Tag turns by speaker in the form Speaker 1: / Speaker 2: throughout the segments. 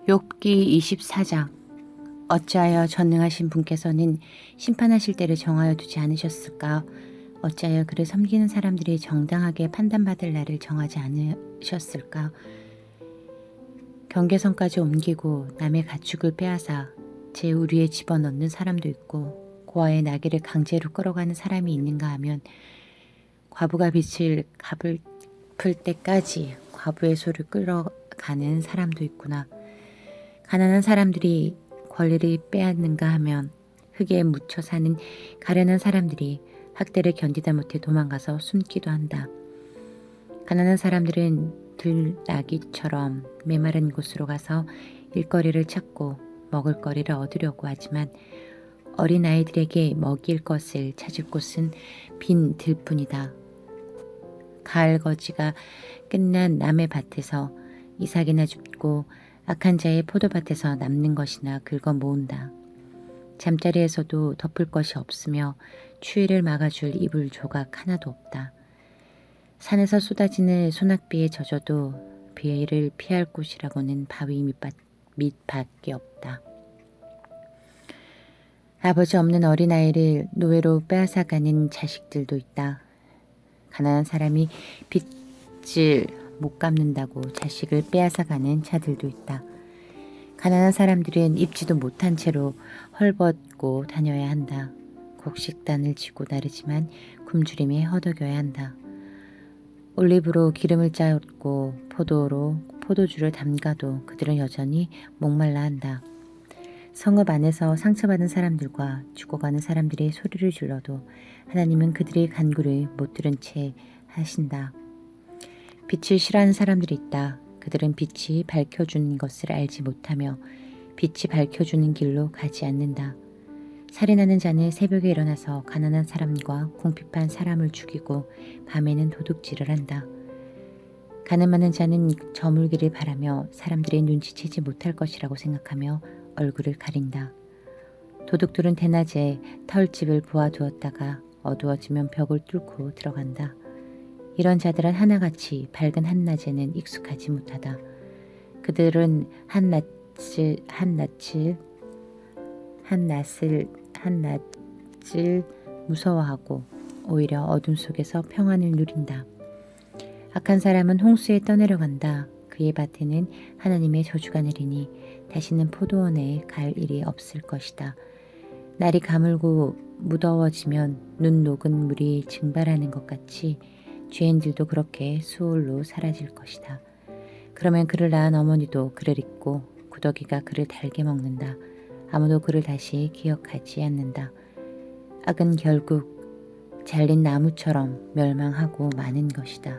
Speaker 1: 욥기 24장. 어찌하여 전능하신 분께서는 심판하실 때를 정하여 두지 않으셨을까? 어찌하여 그를 섬기는 사람들이 정당하게 판단받을 날을 정하지 않으셨을까? 경계선까지 옮기고 남의 가축을 빼앗아 제 우리에 집어넣는 사람도 있고 고아의 나귀를 강제로 끌어가는 사람이 있는가 하면 과부가 빛을 갚을 때까지 과부의 소를 끌어가는 사람도 있구나. 가난한 사람들이 권리를 빼앗는가 하면 흙에 묻혀 사는 가련한 사람들이 학대를 견디다 못해 도망가서 숨기도 한다. 가난한 사람들은 들나귀처럼 메마른 곳으로 가서 일거리를 찾고 먹을거리를 얻으려고 하지만 어린아이들에게 먹일 것을 찾을 곳은 빈 들뿐이다. 가을 거지가 끝난 남의 밭에서 이삭이나 줍고 악한 자의 포도밭에서 남는 것이나 긁어 모은다. 잠자리에서도 덮을 것이 없으며 추위를 막아줄 이불 조각 하나도 없다. 산에서 쏟아지는 소낙비에 젖어도 비를 피할 곳이라고는 바위 밑밖에 없다. 아버지 없는 어린아이를 노예로 빼앗아가는 자식들도 있다. 가난한 사람이 빚을 못 갚는다고 자식을 빼앗아가는 자들도 있다. 가난한 사람들은 입지도 못한 채로 헐벗고 다녀야 한다. 곡식단을 쥐고 나르지만 굶주림에 허덕여야 한다. 올리브로 기름을 짜고 포도로 포도주를 담가도 그들은 여전히 목말라 한다. 성읍 안에서 상처받은 사람들과 죽어가는 사람들이 소리를 질러도 하나님은 그들의 간구를 못 들은 채 하신다. 빛을 싫어하는 사람들이 있다. 그들은 빛이 밝혀주는 것을 알지 못하며 빛이 밝혀주는 길로 가지 않는다. 살인하는 자는 새벽에 일어나서 가난한 사람과 궁핍한 사람을 죽이고 밤에는 도둑질을 한다. 가늠 많은 자는 저물기를 바라며 사람들의 눈치채지 못할 것이라고 생각하며 얼굴을 가린다. 도둑들은 대낮에 털집을 부어두었다가 어두워지면 벽을 뚫고 들어간다. 이런 자들은 하나같이 밝은 한낮에는 익숙하지 못하다. 그들은 한낮을 무서워하고 오히려 어둠 속에서 평안을 누린다. 악한 사람은 홍수에 떠내려간다. 그의 밭에는 하나님의 저주가 내리니 다시는 포도원에 갈 일이 없을 것이다. 날이 가물고 무더워지면 눈 녹은 물이 증발하는 것 같이 죄인들도 그렇게 수월로 사라질 것이다. 그러면 그를 낳은 어머니도 그를 잊고 구더기가 그를 달게 먹는다. 아무도 그를 다시 기억하지 않는다. 악은 결국 잘린 나무처럼 멸망하고 마는 것이다.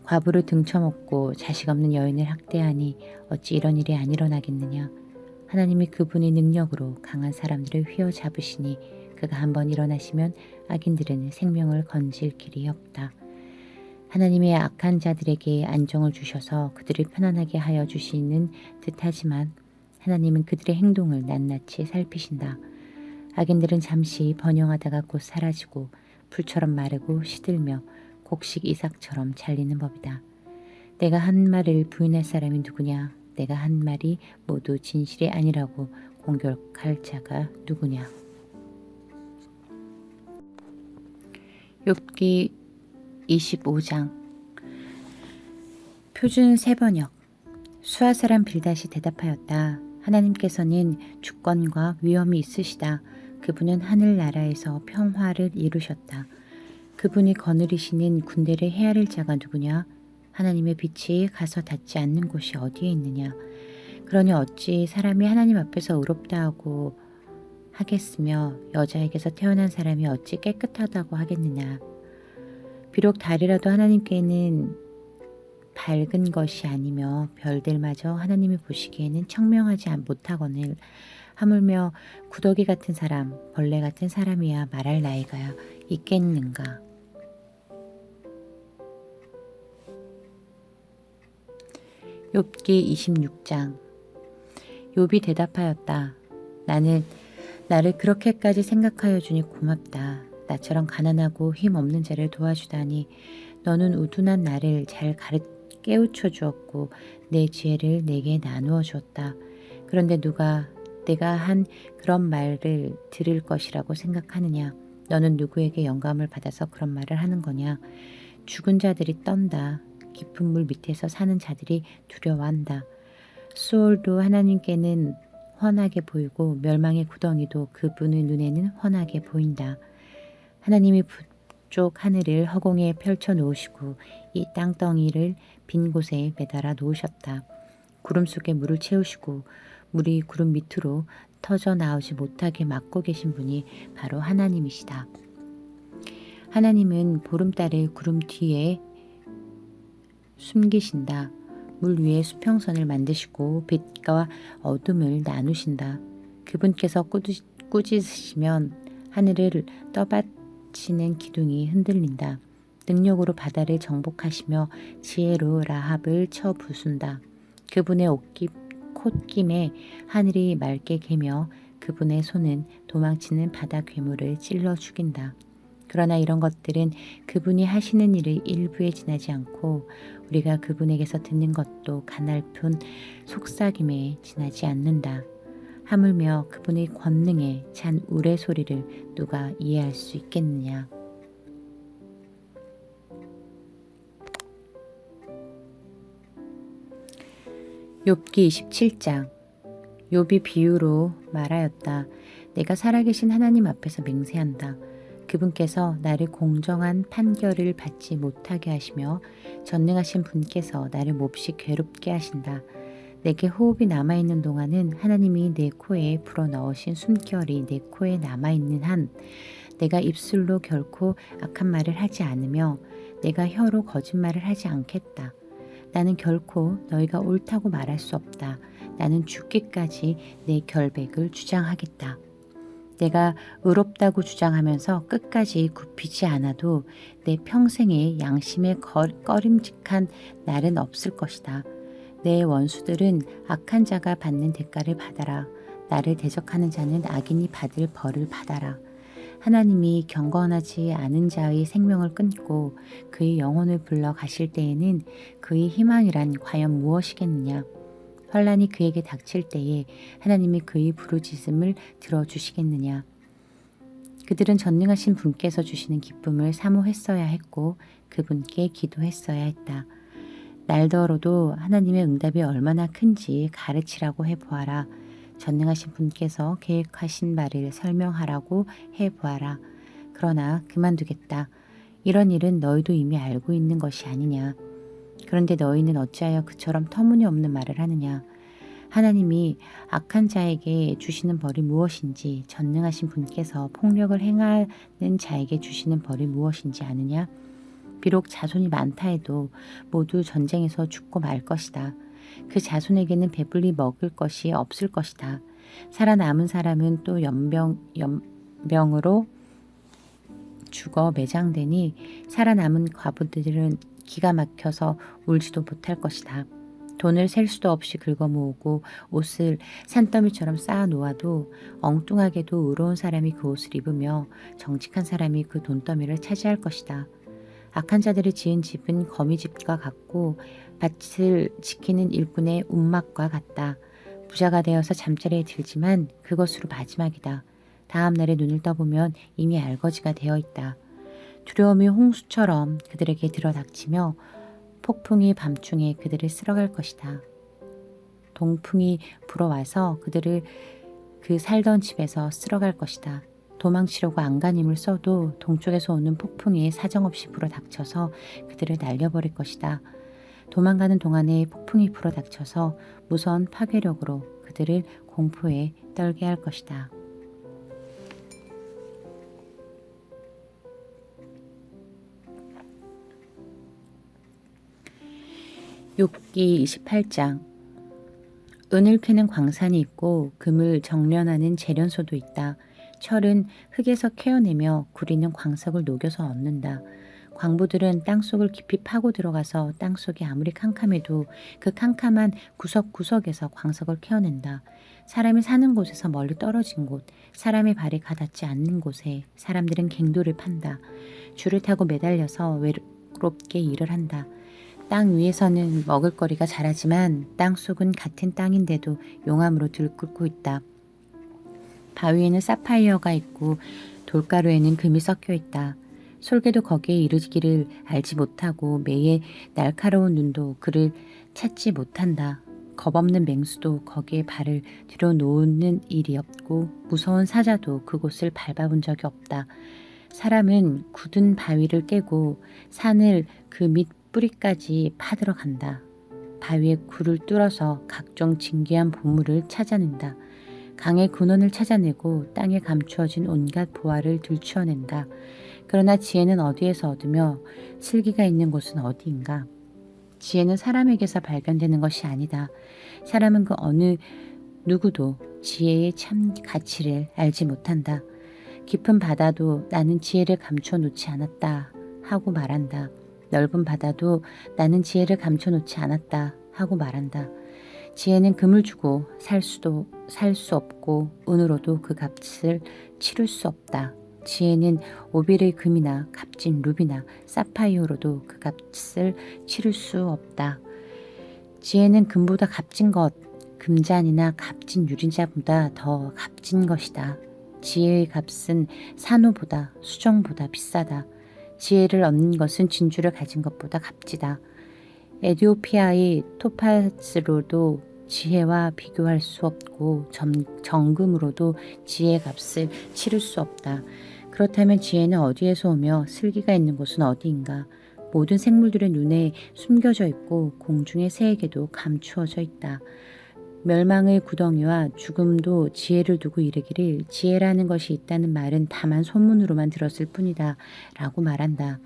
Speaker 1: 과부를 등쳐먹고 자식 없는 여인을 학대하니 어찌 이런 일이 안 일어나겠느냐. 하나님이 그분의 능력으로 강한 사람들을 휘어잡으시니 그가 한번 일어나시면 악인들은 생명을 건질 길이 없다. 하나님의 악한 자들에게 안정을 주셔서 그들을 편안하게 하여 주시는 듯하지만 하나님은 그들의 행동을 낱낱이 살피신다. 악인들은 잠시 번영하다가 곧 사라지고 불처럼 마르고 시들며 곡식 이삭처럼 잘리는 법이다. 내가 한 말을 부인할 사람이 누구냐? 내가 한 말이 모두 진실이 아니라고 공격할 자가 누구냐? 욥기 25장. 표준 세번역. 수아 사람 빌닷이 대답하였다. 하나님께서는 주권과 위엄이 있으시다. 그분은 하늘나라에서 평화를 이루셨다. 그분이 거느리시는 군대를 헤아릴 자가 누구냐? 하나님의 빛이 가서 닿지 않는 곳이 어디에 있느냐? 그러니 어찌 사람이 하나님 앞에서 의롭다 하고 하겠으며 여자에게서 태어난 사람이 어찌 깨끗하다고 하겠느냐? 비록 달이라도 하나님께는 밝은 것이 아니며 별들마저 하나님이 보시기에는 청명하지 못하거늘 하물며 구더기 같은 사람, 벌레 같은 사람이야 말할 나이가 있겠는가. 욥기 26장. 욥이 대답하였다. 나를 그렇게까지 생각하여 주니 고맙다. 나처럼 가난하고 힘없는 자를 도와주다니 너는 우둔한 나를 잘 깨우쳐 주었고 내 지혜를 내게 나누어 주었다. 그런데 누가 내가 한 그런 말을 들을 것이라고 생각하느냐? 너는 누구에게 영감을 받아서 그런 말을 하는 거냐? 죽은 자들이 떤다. 깊은 물 밑에서 사는 자들이 두려워한다. 수올도 하나님께는 훤하게 보이고 멸망의 구덩이도 그분의 눈에는 훤하게 보인다. 하나님이 북쪽 하늘을 허공에 펼쳐 놓으시고 이 땅덩이를 빈 곳에 매달아 놓으셨다. 구름 속에 물을 채우시고 물이 구름 밑으로 터져 나오지 못하게 막고 계신 분이 바로 하나님이시다. 하나님은 보름달을 구름 뒤에 숨기신다. 물 위에 수평선을 만드시고 빛과 어둠을 나누신다. 그분께서 꾸짖으시면 하늘을 떠받치는 기둥이 흔들린다. 능력으로 바다를 정복하시며 지혜로 라합을 쳐 부순다. 그분의 콧김에 하늘이 맑게 개며 그분의 손은 도망치는 바다 괴물을 찔러 죽인다. 그러나 이런 것들은 그분이 하시는 일의 일부에 지나지 않고 우리가 그분에게서 듣는 것도 가냘픈 속삭임에 지나지 않는다. 하물며 그분의 권능에 찬 우레소리를 누가 이해할 수 있겠느냐. 욥기 27장. 욥이 비유로 말하였다. 내가 살아계신 하나님 앞에서 맹세한다. 그분께서 나를 공정한 판결을 받지 못하게 하시며 전능하신 분께서 나를 몹시 괴롭게 하신다. 내게 호흡이 남아있는 동안은 하나님이 내 코에 불어넣으신 숨결이 내 코에 남아있는 한 내가 입술로 결코 악한 말을 하지 않으며 내가 혀로 거짓말을 하지 않겠다. 나는 결코 너희가 옳다고 말할 수 없다. 나는 죽기까지 내 결백을 주장하겠다. 내가 의롭다고 주장하면서 끝까지 굽히지 않아도 내 평생의 양심에 꺼림직한 날은 없을 것이다. 내 원수들은 악한 자가 받는 대가를 받아라. 나를 대적하는 자는 악인이 받을 벌을 받아라. 하나님이 경건하지 않은 자의 생명을 끊고 그의 영혼을 불러 가실 때에는 그의 희망이란 과연 무엇이겠느냐? 환란이 그에게 닥칠 때에 하나님이 그의 부르짖음을 들어주시겠느냐? 그들은 전능하신 분께서 주시는 기쁨을 사모했어야 했고 그분께 기도했어야 했다. 날더러도 하나님의 응답이 얼마나 큰지 가르치라고 해보아라. 전능하신 분께서 계획하신 바를 설명하라고 해보아라. 그러나 그만두겠다. 이런 일은 너희도 이미 알고 있는 것이 아니냐. 그런데 너희는 어찌하여 그처럼 터무니없는 말을 하느냐. 하나님이 악한 자에게 주시는 벌이 무엇인지 전능하신 분께서 폭력을 행하는 자에게 주시는 벌이 무엇인지 아느냐. 비록 자손이 많다 해도 모두 전쟁에서 죽고 말 것이다. 그 자손에게는 배불리 먹을 것이 없을 것이다. 살아남은 사람은 또 연병으로 죽어 매장되니 살아남은 과부들은 기가 막혀서 울지도 못할 것이다. 돈을 셀 수도 없이 긁어 모으고 옷을 산더미처럼 쌓아 놓아도 엉뚱하게도 의로운 사람이 그 옷을 입으며 정직한 사람이 그 돈더미를 차지할 것이다. 악한 자들이 지은 집은 거미집과 같고 밭을 지키는 일꾼의 움막과 같다. 부자가 되어서 잠자리에 들지만 그것으로 마지막이다. 다음 날에 눈을 떠보면 이미 알거지가 되어 있다. 두려움이 홍수처럼 그들에게 들어닥치며 폭풍이 밤중에 그들을 쓸어갈 것이다. 동풍이 불어와서 그들을 그 살던 집에서 쓸어갈 것이다. 도망치려고 안간힘을 써도 동쪽에서 오는 폭풍이 사정없이 불어닥쳐서 그들을 날려버릴 것이다. 도망가는 동안에 폭풍이 불어닥쳐서 무서운 파괴력으로 그들을 공포에 떨게 할 것이다. 욥기 28장. 은을 캐는 광산이 있고 금을 정련하는 재련소도 있다. 철은 흙에서 캐어내며 구리는 광석을 녹여서 얻는다. 광부들은 땅속을 깊이 파고 들어가서 땅속이 아무리 캄캄해도 그 캄캄한 구석구석에서 광석을 캐어낸다. 사람이 사는 곳에서 멀리 떨어진 곳, 사람의 발이 가닿지 않는 곳에 사람들은 갱도를 판다. 줄을 타고 매달려서 외롭게 일을 한다. 땅 위에서는 먹을거리가 자라지만 땅 속은 같은 땅인데도 용암으로 들끓고 있다. 바위에는 사파이어가 있고 돌가루에는 금이 섞여 있다. 솔개도 거기에 이르기를 알지 못하고 매의 날카로운 눈도 그를 찾지 못한다. 겁없는 맹수도 거기에 발을 들여놓는 일이 없고 무서운 사자도 그곳을 밟아본 적이 없다. 사람은 굳은 바위를 깨고 산을 그 밑 뿌리까지 파들어 간다. 바위의 굴을 뚫어서 각종 진귀한 보물을 찾아낸다. 강의 근원을 찾아내고 땅에 감추어진 온갖 보화를 들추어낸다. 그러나 지혜는 어디에서 얻으며 슬기가 있는 곳은 어디인가? 지혜는 사람에게서 발견되는 것이 아니다. 사람은 그 어느 누구도 지혜의 참 가치를 알지 못한다. 깊은 바다도 나는 지혜를 감춰 놓지 않았다 하고 말한다. 넓은 바다도 나는 지혜를 감춰 놓지 않았다 하고 말한다. 지혜는 금을 주고 살 수 없고 은으로도 그 값을 치를 수 없다. 지혜는 오빌의 금이나 값진 루비나 사파이어로도 그 값을 치를 수 없다. 지혜는 금보다 값진 것, 금잔이나 값진 유리자보다 더 값진 것이다. 지혜의 값은 산호보다 수정보다 비싸다. 지혜를 얻는 것은 진주를 가진 것보다 값지다. 에티오피아의 토파즈로도 지혜와 비교할 수 없고 정금으로도 지혜의 값을 치를 수 없다. 그렇다면 지혜는 어디에서 오며 슬기가 있는 곳은 어디인가? 모든 생물들의 눈에 숨겨져 있고 공중의 새에게도 감추어져 있다. 멸망의 구덩이와 죽음도 지혜를 두고 이르기를 지혜라는 것이 있다는 말은 다만 소문으로만 들었을 뿐이다 라고 말한다.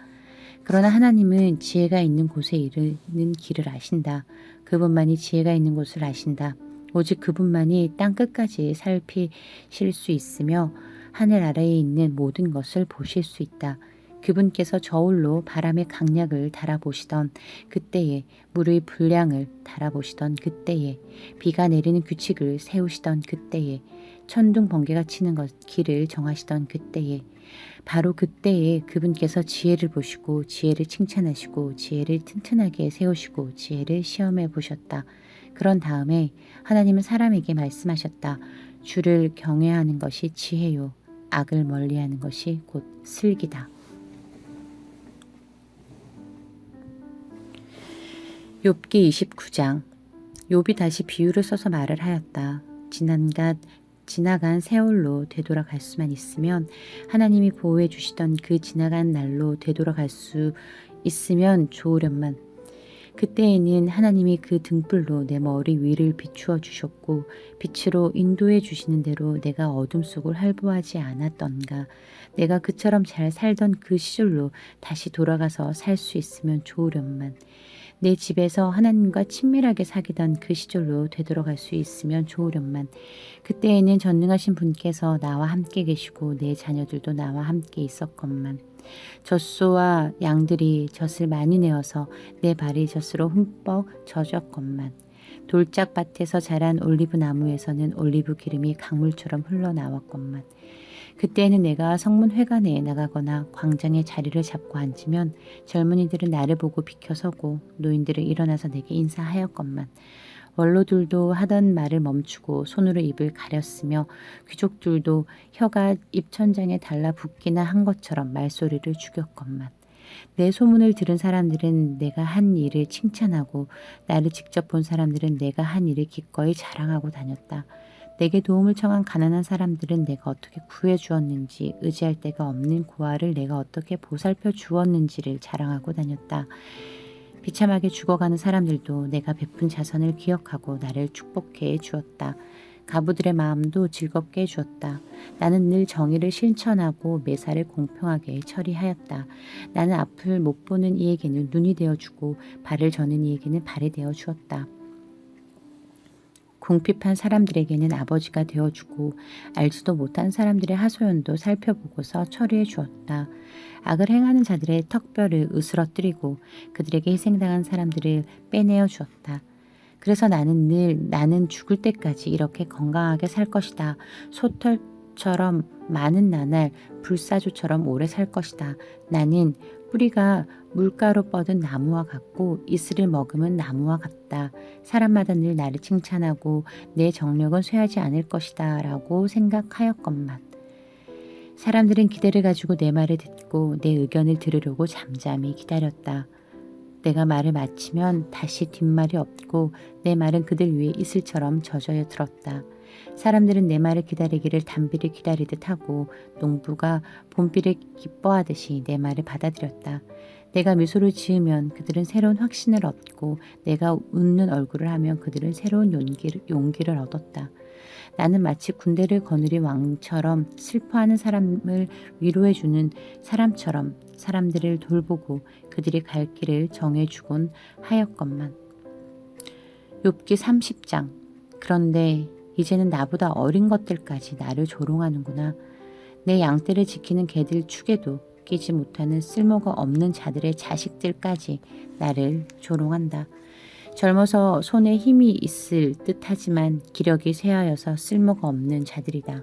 Speaker 1: 그러나 하나님은 지혜가 있는 곳에 이르는 길을 아신다. 그분만이 지혜가 있는 곳을 아신다. 오직 그분만이 땅 끝까지 살피실 수 있으며 하늘 아래에 있는 모든 것을 보실 수 있다. 그분께서 저울로 바람의 강약을 달아보시던 그때에, 물의 분량을 달아보시던 그때에, 비가 내리는 규칙을 세우시던 그때에, 천둥 번개가 치는 길을 정하시던 그때에, 바로 그때에 그분께서 지혜를 보시고 지혜를 칭찬하시고 지혜를 튼튼하게 세우시고 지혜를 시험해 보셨다. 그런 다음에 하나님은 사람에게 말씀하셨다. 주를 경외하는 것이 지혜요, 악을 멀리하는 것이 곧 슬기다. 욥기 29장. 욥이 다시 비유를 써서 말을 하였다. 지나간 세월로 되돌아갈 수만 있으면, 하나님이 보호해 주시던 그 지나간 날로 되돌아갈 수 있으면 좋으련만. 그때에는 하나님이 그 등불로 내 머리 위를 비추어 주셨고 빛으로 인도해 주시는 대로 내가 어둠 속을 할보하지 않았던가. 내가 그처럼 잘 살던 그 시절로 다시 돌아가서 살 수 있으면 좋으련만. 내 집에서 하나님과 친밀하게 사귀던 그 시절로 되돌아갈 수 있으면 좋으련만. 그때에는 전능하신 분께서 나와 함께 계시고 내 자녀들도 나와 함께 있었건만. 젖소와 양들이 젖을 많이 내어서 내 발이 젖으로 흠뻑 젖었건만. 돌짝밭에서 자란 올리브 나무에서는 올리브 기름이 강물처럼 흘러나왔건만. 그때에는 내가 성문 회관에 나가거나 광장에 자리를 잡고 앉으면 젊은이들은 나를 보고 비켜서고 노인들은 일어나서 내게 인사하였건만. 원로들도 하던 말을 멈추고 손으로 입을 가렸으며 귀족들도 혀가 입천장에 달라붙기나 한 것처럼 말소리를 죽였건만. 내 소문을 들은 사람들은 내가 한 일을 칭찬하고 나를 직접 본 사람들은 내가 한 일을 기꺼이 자랑하고 다녔다. 내게 도움을 청한 가난한 사람들은 내가 어떻게 구해 주었는지, 의지할 데가 없는 고아를 내가 어떻게 보살펴 주었는지를 자랑하고 다녔다. 비참하게 죽어가는 사람들도 내가 베푼 자선을 기억하고 나를 축복해 주었다. 가부들의 마음도 즐겁게 해주었다. 나는 늘 정의를 실천하고 매사를 공평하게 처리하였다. 나는 앞을 못 보는 이에게는 눈이 되어주고 발을 저는 이에게는 발이 되어주었다. 궁핍한 사람들에게는 아버지가 되어주고 알지도 못한 사람들의 하소연도 살펴보고서 처리해 주었다. 악을 행하는 자들의 턱뼈를 으스러뜨리고 그들에게 희생당한 사람들을 빼내어 주었다. 그래서 나는 죽을 때까지 이렇게 건강하게 살 것이다. 소털처럼 많은 나날, 불사조처럼 오래 살 것이다. 나는 뿌리가 물가로 뻗은 나무와 같고 이슬을 머금은 나무와 같다. 사람마다 늘 나를 칭찬하고 내 정력은 쇠하지 않을 것이다 라고 생각하였건만 사람들은 기대를 가지고 내 말을 듣고 내 의견을 들으려고 잠잠히 기다렸다. 내가 말을 마치면 다시 뒷말이 없고 내 말은 그들 위에 이슬처럼 젖어 들었다. 사람들은 내 말을 기다리기를 단비를 기다리듯 하고 농부가 봄비를 기뻐하듯이 내 말을 받아들였다. 내가 미소를 지으면 그들은 새로운 확신을 얻고 내가 웃는 얼굴을 하면 그들은 새로운 용기를 얻었다. 나는 마치 군대를 거느린 왕처럼 슬퍼하는 사람을 위로해주는 사람처럼 사람들을 돌보고 그들이 갈 길을 정해주곤 하였건만. 욥기 30장. 그런데 이제는 나보다 어린 것들까지 나를 조롱하는구나. 내 양떼를 지키는 개들 축에도 끼지 못하는 쓸모가 없는 자들의 자식들까지 나를 조롱한다. 젊어서 손에 힘이 있을 듯하지만 기력이 쇠하여서 쓸모가 없는 자들이다.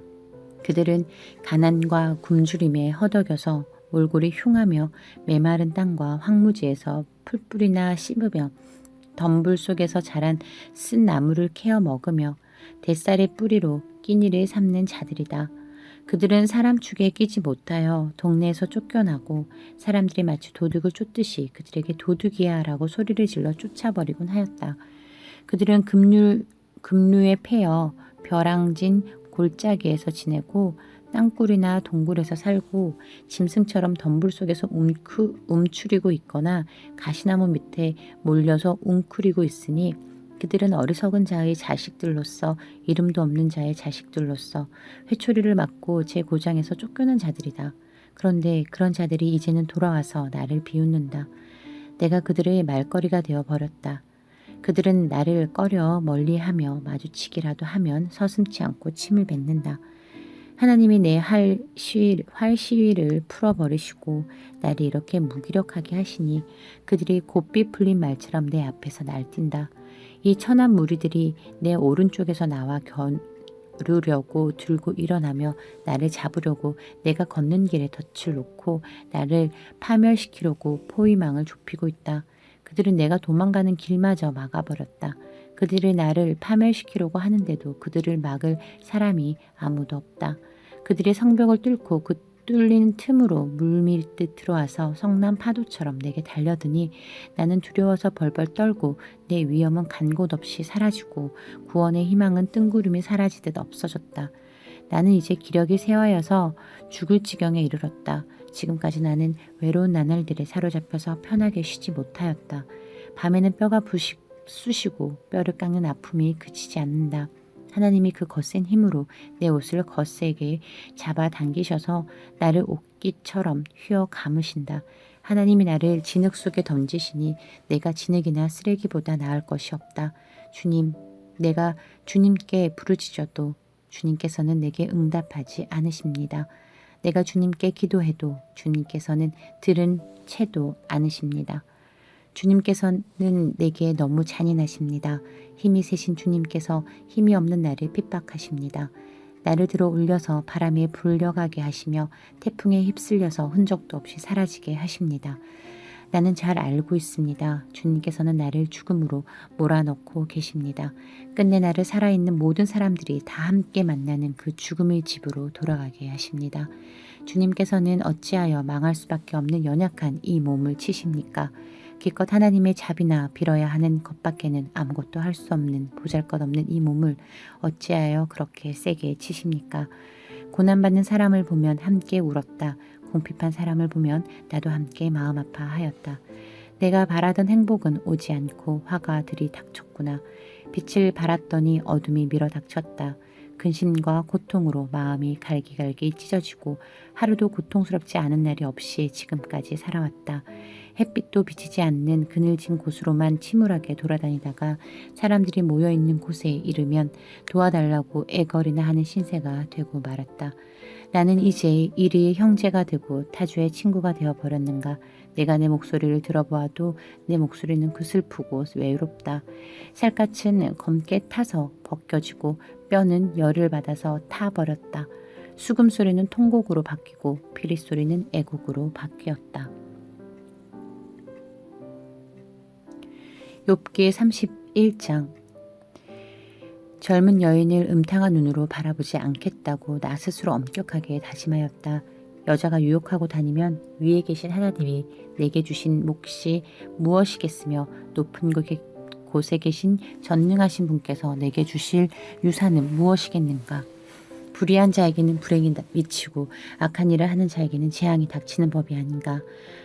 Speaker 1: 그들은 가난과 굶주림에 허덕여서 몰골이 흉하며 메마른 땅과 황무지에서 풀뿌리나 씹으며 덤불 속에서 자란 쓴 나무를 캐어 먹으며 뱃살의 뿌리로 끼니를 삼는 자들이다. 그들은 사람 축에 끼지 못하여 동네에서 쫓겨나고 사람들이 마치 도둑을 쫓듯이 그들에게 도둑이야 라고 소리를 질러 쫓아버리곤 하였다. 그들은 급류에 패여 벼랑진 골짜기에서 지내고 땅굴이나 동굴에서 살고 짐승처럼 덤불 속에서 움츠리고 있거나 가시나무 밑에 몰려서 웅크리고 있으니 그들은 어리석은 자의 자식들로서 이름도 없는 자의 자식들로서 회초리를 맞고 제 고장에서 쫓겨난 자들이다. 그런데 그런 자들이 이제는 돌아와서 나를 비웃는다. 내가 그들의 말거리가 되어버렸다. 그들은 나를 꺼려 멀리하며 마주치기라도 하면 서슴지 않고 침을 뱉는다. 하나님이 내 활 시위를 풀어버리시고 나를 이렇게 무기력하게 하시니 그들이 곱비 풀린 말처럼 내 앞에서 날뛴다. 이 천한 무리들이 내 오른쪽에서 나와 겨루려고 들고 일어나며 나를 잡으려고 내가 걷는 길에 덫을 놓고 나를 파멸시키려고 포위망을 좁히고 있다. 그들은 내가 도망가는 길마저 막아버렸다. 그들이 나를 파멸시키려고 하는데도 그들을 막을 사람이 아무도 없다. 그들의 성벽을 뚫고 그 뚫린 틈으로 물밀듯 들어와서 성난 파도처럼 내게 달려드니 나는 두려워서 벌벌 떨고 내 위험은 간 곳 없이 사라지고 구원의 희망은 뜬구름이 사라지듯 없어졌다. 나는 이제 기력이 쇠하여서 죽을 지경에 이르렀다. 지금까지 나는 외로운 나날들에 사로잡혀서 편하게 쉬지 못하였다. 밤에는 뼈가 쑤시고 뼈를 깎는 아픔이 그치지 않는다. 하나님이 그 거센 힘으로 내 옷을 거세게 잡아당기셔서 나를 옷깃처럼 휘어 감으신다. 하나님이 나를 진흙 속에 던지시니 내가 진흙이나 쓰레기보다 나을 것이 없다. 주님, 내가 주님께 부르짖어도 주님께서는 내게 응답하지 않으십니다. 내가 주님께 기도해도 주님께서는 들은 채도 않으십니다. 주님께서는 내게 너무 잔인하십니다. 힘이 세신 주님께서 힘이 없는 나를 핍박하십니다. 나를 들어 올려서 바람에 불려가게 하시며 태풍에 휩쓸려서 흔적도 없이 사라지게 하십니다. 나는 잘 알고 있습니다. 주님께서는 나를 죽음으로 몰아넣고 계십니다. 끝내 나를 살아있는 모든 사람들이 다 함께 만나는 그 죽음의 집으로 돌아가게 하십니다. 주님께서는 어찌하여 망할 수밖에 없는 연약한 이 몸을 치십니까? 기껏 하나님의 자비나 빌어야 하는 것밖에는 아무것도 할 수 없는 보잘것없는 이 몸을 어찌하여 그렇게 세게 치십니까? 고난받는 사람을 보면 함께 울었다. 궁핍한 사람을 보면 나도 함께 마음 아파하였다. 내가 바라던 행복은 오지 않고 화가 들이닥쳤구나. 빛을 발았더니 어둠이 밀어닥쳤다. 근심과 고통으로 마음이 갈기갈기 찢어지고 하루도 고통스럽지 않은 날이 없이 지금까지 살아왔다. 햇빛도 비치지 않는 그늘진 곳으로만 침울하게 돌아다니다가 사람들이 모여있는 곳에 이르면 도와달라고 애걸이나 하는 신세가 되고 말았다. 나는 이제 이리의 형제가 되고 타주의 친구가 되어버렸는가. 내가 내 목소리를 들어보아도 내 목소리는 그 슬프고 외롭다. 살갗은 검게 타서 벗겨지고 뼈는 열을 받아서 타버렸다. 수금 소리는 통곡으로 바뀌고 피리 소리는 애곡으로 바뀌었다. 욥기 31장. 젊은 여인을 음탕한 눈으로 바라보지 않겠다고 나 스스로 엄격하게 다짐하였다. 여자가 유혹하고 다니면 위에 계신 하나님이 내게 주신 몫이 무엇이겠으며 높은 곳에 계신 전능하신 분께서 내게 주실 유산은 무엇이겠는가. 불의한 자에게는 불행이 미치고 악한 일을 하는 자에게는 재앙이 닥치는 법이 아닌가.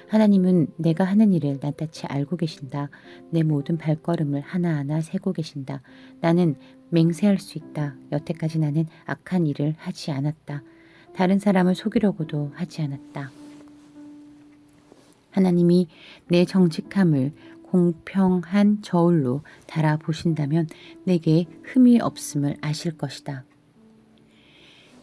Speaker 1: 하나님은 내가 하는 일을 낱낱이 알고 계신다. 내 모든 발걸음을 하나하나 세고 계신다. 나는 맹세할 수 있다. 여태까지 나는 악한 일을 하지 않았다. 다른 사람을 속이려고도 하지 않았다. 하나님이 내 정직함을 공평한 저울로 달아보신다면 내게 흠이 없음을 아실 것이다.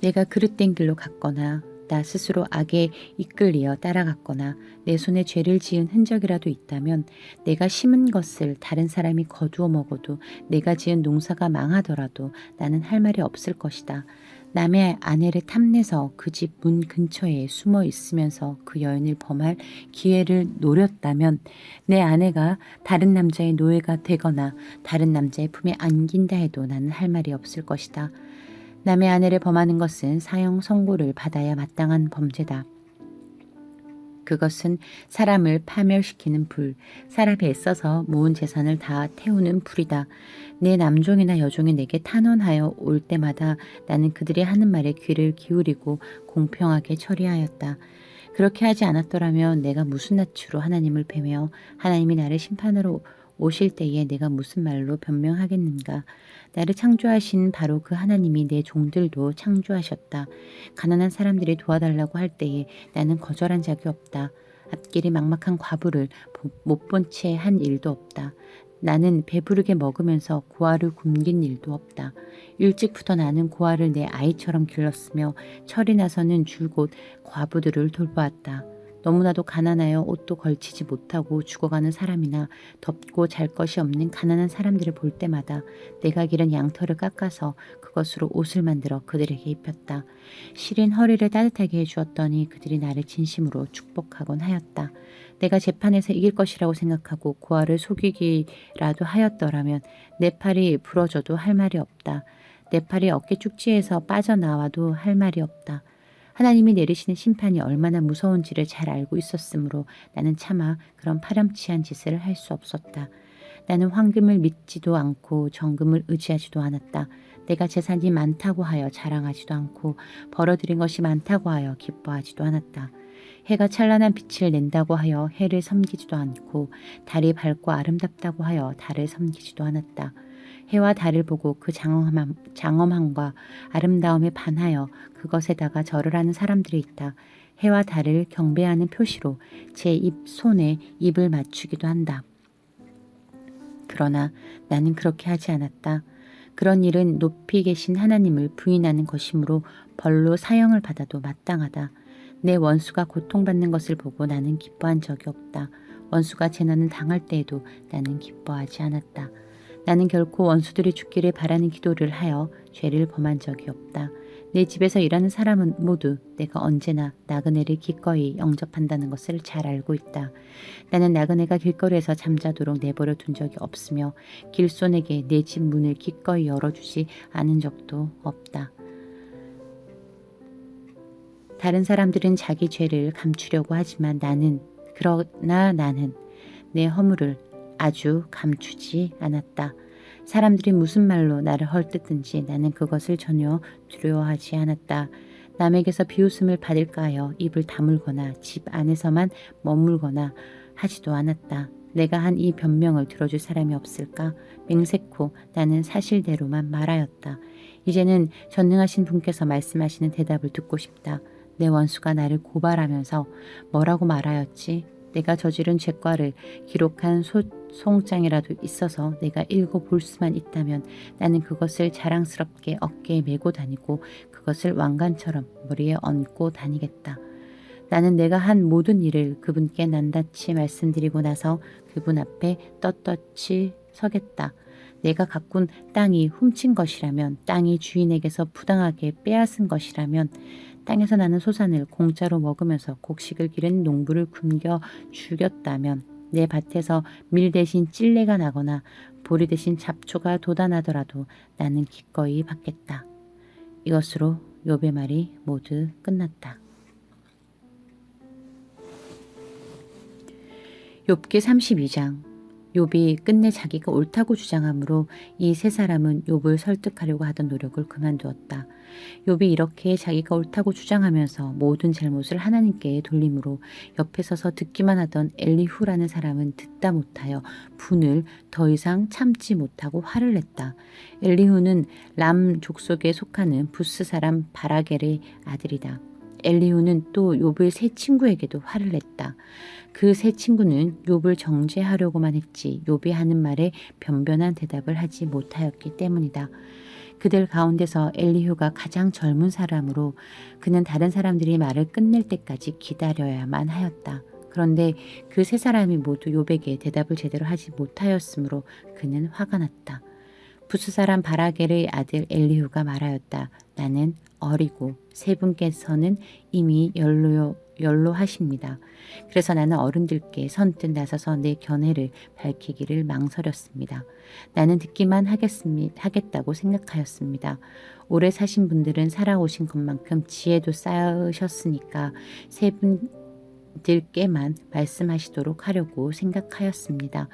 Speaker 1: 내가 그릇된 길로 갔거나 나 스스로 악에 이끌리어 따라갔거나 내 손에 죄를 지은 흔적이라도 있다면 내가 심은 것을 다른 사람이 거두어 먹어도 내가 지은 농사가 망하더라도 나는 할 말이 없을 것이다. 남의 아내를 탐내서 그 집 문 근처에 숨어 있으면서 그 여인을 범할 기회를 노렸다면 내 아내가 다른 남자의 노예가 되거나 다른 남자의 품에 안긴다 해도 나는 할 말이 없을 것이다. 남의 아내를 범하는 것은 사형 선고를 받아야 마땅한 범죄다. 그것은 사람을 파멸시키는 불, 사람에 애써서 모은 재산을 다 태우는 불이다. 내 남종이나 여종이 내게 탄원하여 올 때마다 나는 그들이 하는 말에 귀를 기울이고 공평하게 처리하였다. 그렇게 하지 않았더라면 내가 무슨 낯으로 하나님을 뵈며 하나님이 나를 심판하러 오실 때에 내가 무슨 말로 변명하겠는가. 나를 창조하신 바로 그 하나님이 내 종들도 창조하셨다. 가난한 사람들이 도와달라고 할 때에 나는 거절한 적이 없다. 앞길이 막막한 과부를 못 본 채 한 일도 없다. 나는 배부르게 먹으면서 고아를 굶긴 일도 없다. 일찍부터 나는 고아를 내 아이처럼 길렀으며 철이 나서는 줄곧 과부들을 돌보았다. 너무나도 가난하여 옷도 걸치지 못하고 죽어가는 사람이나 덮고 잘 것이 없는 가난한 사람들을 볼 때마다 내가 기른 양털을 깎아서 그것으로 옷을 만들어 그들에게 입혔다. 시린 허리를 따뜻하게 해주었더니 그들이 나를 진심으로 축복하곤 하였다. 내가 재판에서 이길 것이라고 생각하고 고아를 속이기라도 하였더라면 내 팔이 부러져도 할 말이 없다. 내 팔이 어깨 축지에서 빠져나와도 할 말이 없다. 하나님이 내리시는 심판이 얼마나 무서운지를 잘 알고 있었으므로 나는 차마 그런 파렴치한 짓을 할 수 없었다. 나는 황금을 믿지도 않고 정금을 의지하지도 않았다. 내가 재산이 많다고 하여 자랑하지도 않고 벌어들인 것이 많다고 하여 기뻐하지도 않았다. 해가 찬란한 빛을 낸다고 하여 해를 섬기지도 않고 달이 밝고 아름답다고 하여 달을 섬기지도 않았다. 해와 달을 보고 그 장엄함과 아름다움에 반하여 그것에다가 절을 하는 사람들이 있다. 해와 달을 경배하는 표시로 제 손에 입을 맞추기도 한다. 그러나 나는 그렇게 하지 않았다. 그런 일은 높이 계신 하나님을 부인하는 것이므로 벌로 사형을 받아도 마땅하다. 내 원수가 고통받는 것을 보고 나는 기뻐한 적이 없다. 원수가 재난을 당할 때에도 나는 기뻐하지 않았다. 나는 결코 원수들이 죽기를 바라는 기도를 하여 죄를 범한 적이 없다. 내 집에서 일하는 사람은 모두 내가 언제나 나그네를 기꺼이 영접한다는 것을 잘 알고 있다. 나는 나그네가 길거리에서 잠자도록 내버려 둔 적이 없으며 길손에게 내 집 문을 기꺼이 열어주지 않은 적도 없다. 다른 사람들은 자기 죄를 감추려고 하지만 그러나 나는 내 허물을 아주 감추지 않았다. 사람들이 무슨 말로 나를 헐뜯든지 나는 그것을 전혀 두려워하지 않았다. 남에게서 비웃음을 받을까 하여 입을 다물거나 집 안에서만 머물거나 하지도 않았다. 내가 한 이 변명을 들어줄 사람이 없을까? 맹세코 나는 사실대로만 말하였다. 이제는 전능하신 분께서 말씀하시는 대답을 듣고 싶다. 내 원수가 나를 고발하면서 뭐라고 말하였지? 내가 저지른 죄과를 기록한 소송장이라도 있어서 내가 읽어볼 수만 있다면 나는 그것을 자랑스럽게 어깨에 메고 다니고 그것을 왕관처럼 머리에 얹고 다니겠다. 나는 내가 한 모든 일을 그분께 낱낱이 말씀드리고 나서 그분 앞에 떳떳이 서겠다. 내가 가꾼 땅이 훔친 것이라면, 땅이 주인에게서 부당하게 빼앗은 것이라면, 땅에서 나는 소산을 공짜로 먹으면서 곡식을 기른 농부를 굶겨 죽였다면 내 밭에서 밀 대신 찔레가 나거나 보리 대신 잡초가 돋아나더라도 나는 기꺼이 받겠다. 이것으로 욥의 말이 모두 끝났다. 욥기 32장. 욥이 끝내 자기가 옳다고 주장하므로 이 세 사람은 욥을 설득하려고 하던 노력을 그만두었다. 욥이 이렇게 자기가 옳다고 주장하면서 모든 잘못을 하나님께 돌림으로 옆에 서서 듣기만 하던 엘리후라는 사람은 듣다 못하여 분을 더 이상 참지 못하고 화를 냈다. 엘리후는 람 족속에 속하는 부스 사람 바라겔의 아들이다. 엘리후는 또 욥의 세 친구에게도 화를 냈다. 그 세 친구는 욥을 정죄하려고만 했지 욥이 하는 말에 변변한 대답을 하지 못하였기 때문이다. 그들 가운데서 엘리후가 가장 젊은 사람으로 그는 다른 사람들이 말을 끝낼 때까지 기다려야만 하였다. 그런데 그 세 사람이 모두 욥에게 대답을 제대로 하지 못하였으므로 그는 화가 났다. 부스 사람 바라겔의 아들 엘리후가 말하였다. 나는 어리고 세 분께서는 이미 연로하십니다. 그래서 나는 어른들께 선뜻 나서서 내 견해를 밝히기를 망설였습니다. 나는 듣기만 하겠다고 생각하였습니다. 오래 사신 분들은 살아오신 것만큼 지혜도 쌓으셨으니까 세 분들께만 말씀하시도록 하려고 생각하였습니다.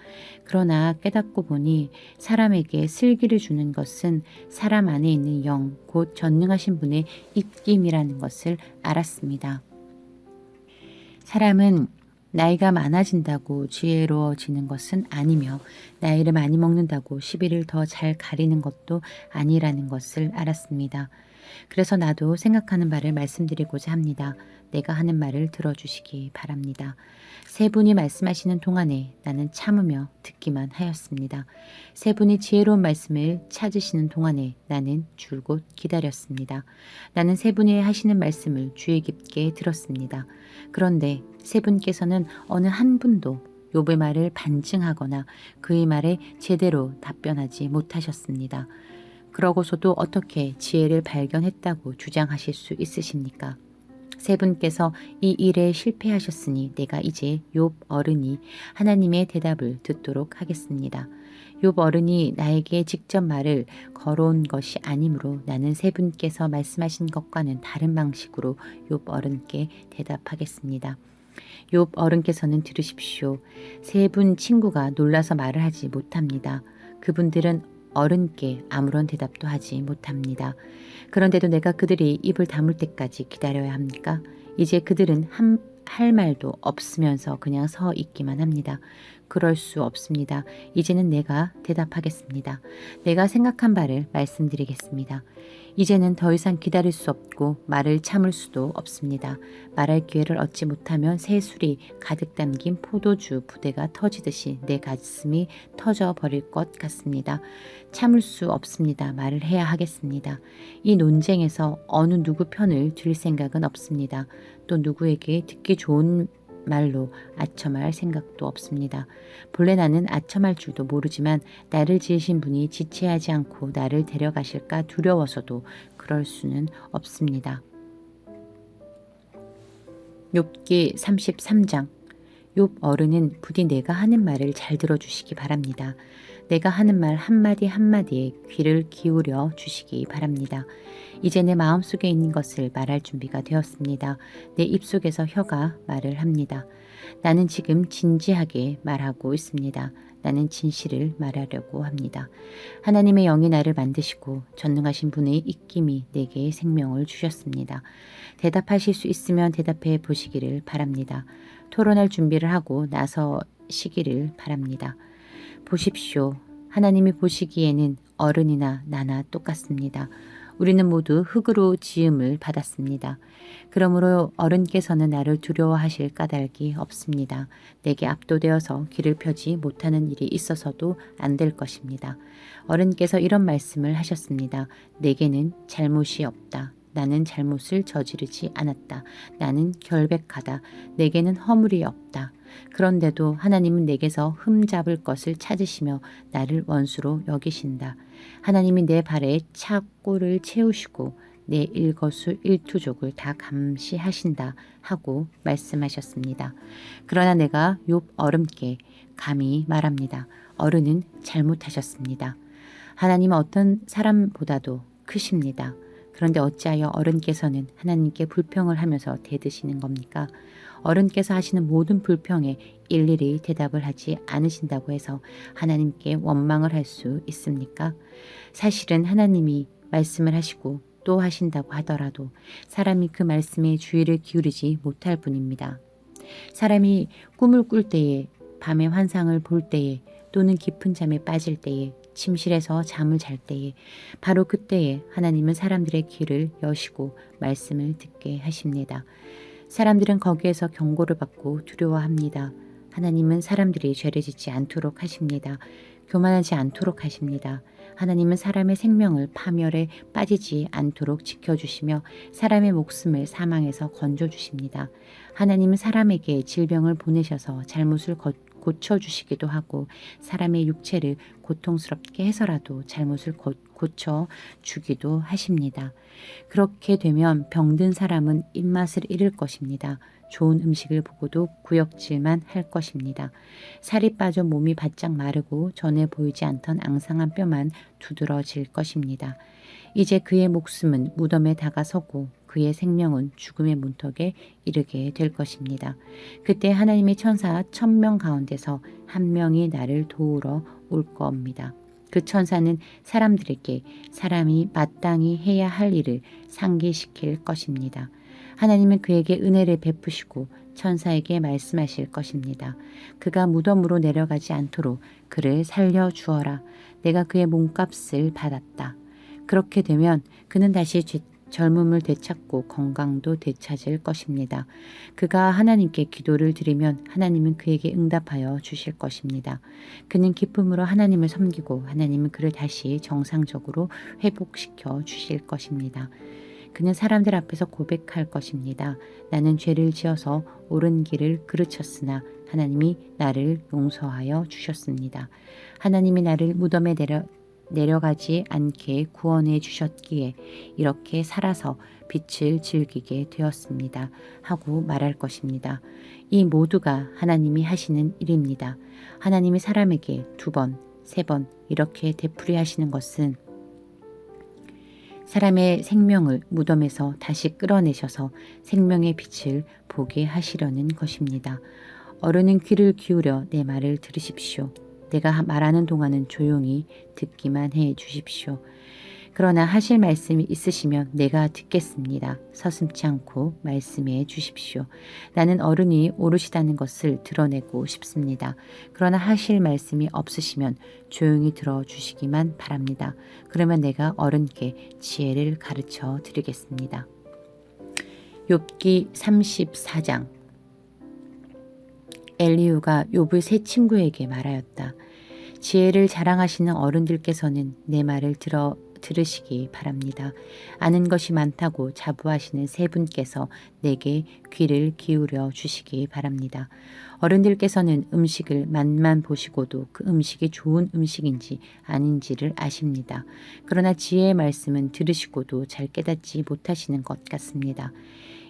Speaker 1: 그러나 깨닫고 보니 사람에게 슬기를 주는 것은 사람 안에 있는 영, 곧 전능하신 분의 입김이라는 것을 알았습니다. 사람은 나이가 많아진다고 지혜로워지는 것은 아니며 나이를 많이 먹는다고 시비를 더 잘 가리는 것도 아니라는 것을 알았습니다. 그래서 나도 생각하는 바를 말씀드리고자 합니다. 내가 하는 말을 들어주시기 바랍니다. 세 분이 말씀하시는 동안에 나는 참으며 듣기만 하였습니다. 세 분이 지혜로운 말씀을 찾으시는 동안에 나는 줄곧 기다렸습니다. 나는 세 분이 하시는 말씀을 주의 깊게 들었습니다. 그런데 세 분께서는 어느 한 분도 욥의 말을 반증하거나 그의 말에 제대로 답변하지 못하셨습니다. 그러고서도 어떻게 지혜를 발견했다고 주장하실 수 있으십니까? 세 분께서 이 일에 실패하셨으니 내가 이제 욥 어른이 하나님의 대답을 듣도록 하겠습니다. 욥 어른이 나에게 직접 말을 걸어온 것이 아니므로 나는 세 분께서 말씀하신 것과는 다른 방식으로 욥 어른께 대답하겠습니다. 욥 어른께서는 들으십시오. 세 분 친구가 놀라서 말을 하지 못합니다. 그분들은 어른께 아무런 대답도 하지 못합니다. 그런데도 내가 그들이 입을 다물 때까지 기다려야 합니까? 이제 그들은 할 말도 없으면서 그냥 서 있기만 합니다. 그럴 수 없습니다. 이제는 내가 대답하겠습니다. 내가 생각한 바를 말씀드리겠습니다. 이제는 더 이상 기다릴 수 없고 말을 참을 수도 없습니다. 말할 기회를 얻지 못하면 새술이 가득 담긴 포도주 부대가 터지듯이 내 가슴이 터져버릴 것 같습니다. 참을 수 없습니다. 말을 해야 하겠습니다. 이 논쟁에서 어느 누구 편을 들 생각은 없습니다. 또 누구에게 듣기 좋은 말로 아첨할 생각도 없습니다. 본래 나는 아첨할 줄도 모르지만 나를 지으신 분이 지체하지 않고 나를 데려가실까 두려워서도 그럴 수는 없습니다. 욥기 33장. 욥 어른은 부디 내가 하는 말을 잘 들어주시기 바랍니다. 내가 하는 말 한마디 한마디에 귀를 기울여 주시기 바랍니다. 이제 내 마음속에 있는 것을 말할 준비가 되었습니다. 내 입속에서 혀가 말을 합니다. 나는 지금 진지하게 말하고 있습니다. 나는 진실을 말하려고 합니다. 하나님의 영이 나를 만드시고 전능하신 분의 입김이 내게 생명을 주셨습니다. 대답하실 수 있으면 대답해 보시기를 바랍니다. 토론할 준비를 하고 나서시기를 바랍니다. 보십시오. 하나님이 보시기에는 어른이나 나나 똑같습니다. 우리는 모두 흙으로 지음을 받았습니다. 그러므로 어른께서는 나를 두려워하실 까닭이 없습니다. 내게 압도되어서 귀를 펴지 못하는 일이 있어서도 안 될 것입니다. 어른께서 이런 말씀을 하셨습니다. 내게는 잘못이 없다. 나는 잘못을 저지르지 않았다. 나는 결백하다. 내게는 허물이 없다. 그런데도 하나님은 내게서 흠잡을 것을 찾으시며 나를 원수로 여기신다. 하나님이 내 발에 착고를 채우시고 내 일거수일투족을 다 감시하신다 하고 말씀하셨습니다. 그러나 내가 욥 어른께 감히 말합니다. 어른은 잘못하셨습니다. 하나님은 어떤 사람보다도 크십니다. 그런데 어찌하여 어른께서는 하나님께 불평을 하면서 대드시는 겁니까? 어른께서 하시는 모든 불평에 일일이 대답을 하지 않으신다고 해서 하나님께 원망을 할 수 있습니까? 사실은 하나님이 말씀을 하시고 또 하신다고 하더라도 사람이 그 말씀에 주의를 기울이지 못할 뿐입니다. 사람이 꿈을 꿀 때에, 밤에 환상을 볼 때에, 또는 깊은 잠에 빠질 때에, 침실에서 잠을 잘 때에, 바로 그때에 하나님은 사람들의 귀를 여시고 말씀을 듣게 하십니다. 사람들은 거기에서 경고를 받고 두려워합니다. 하나님은 사람들이 죄를 짓지 않도록 하십니다. 교만하지 않도록 하십니다. 하나님은 사람의 생명을 파멸에 빠지지 않도록 지켜주시며 사람의 목숨을 사망에서 건져주십니다. 하나님은 사람에게 질병을 보내셔서 잘못을 고쳐주시기도 하고 사람의 육체를 고통스럽게 해서라도 잘못을 고쳐주기도 하십니다. 그렇게 되면 병든 사람은 입맛을 잃을 것입니다. 좋은 음식을 보고도 구역질만 할 것입니다. 살이 빠져 몸이 바짝 마르고 전에 보이지 않던 앙상한 뼈만 두드러질 것입니다. 이제 그의 목숨은 무덤에 다가서고 그의 생명은 죽음의 문턱에 이르게 될 것입니다. 그때 하나님의 천사 1000명 가운데서 한 명이 나를 도우러 올 겁니다. 그 천사는 사람들에게 사람이 마땅히 해야 할 일을 상기시킬 것입니다. 하나님은 그에게 은혜를 베푸시고 천사에게 말씀하실 것입니다. 그가 무덤으로 내려가지 않도록 그를 살려주어라. 내가 그의 몸값을 받았다. 그렇게 되면 그는 다시 젊음을 되찾고 건강도 되찾을 것입니다. 그가 하나님께 기도를 드리면 하나님은 그에게 응답하여 주실 것입니다. 그는 기쁨으로 하나님을 섬기고 하나님은 그를 다시 정상적으로 회복시켜 주실 것입니다. 그는 사람들 앞에서 고백할 것입니다. 나는 죄를 지어서 옳은 길을 그르쳤으나 하나님이 나를 용서하여 주셨습니다. 하나님이 나를 무덤에 내려가지 않게 구원해 주셨기에 이렇게 살아서 빛을 즐기게 되었습니다. 하고 말할 것입니다. 이 모두가 하나님이 하시는 일입니다. 하나님이 사람에게 2번, 3번 이렇게 되풀이하시는 것은 사람의 생명을 무덤에서 다시 끌어내셔서 생명의 빛을 보게 하시려는 것입니다. 어른은 귀를 기울여 내 말을 들으십시오. 내가 말하는 동안은 조용히 듣기만 해 주십시오. 그러나 하실 말씀이 있으시면 내가 듣겠습니다. 서슴지 않고 말씀해 주십시오. 나는 어른이 오르시다는 것을 드러내고 싶습니다. 그러나 하실 말씀이 없으시면 조용히 들어주시기만 바랍니다. 그러면 내가 어른께 지혜를 가르쳐 드리겠습니다. 욥기 34장. 엘리후가 욥의 세 친구에게 말하였다. 지혜를 자랑하시는 어른들께서는 내 말을 들으시기 바랍니다. 아는 것이 많다고 자부하시는 세 분께서 내게 귀를 기울여 주시기 바랍니다. 어른들께서는 음식을 맛만 보시고도 그 음식이 좋은 음식인지 아닌지를 아십니다. 그러나 지혜의 말씀은 들으시고도 잘 깨닫지 못하시는 것 같습니다.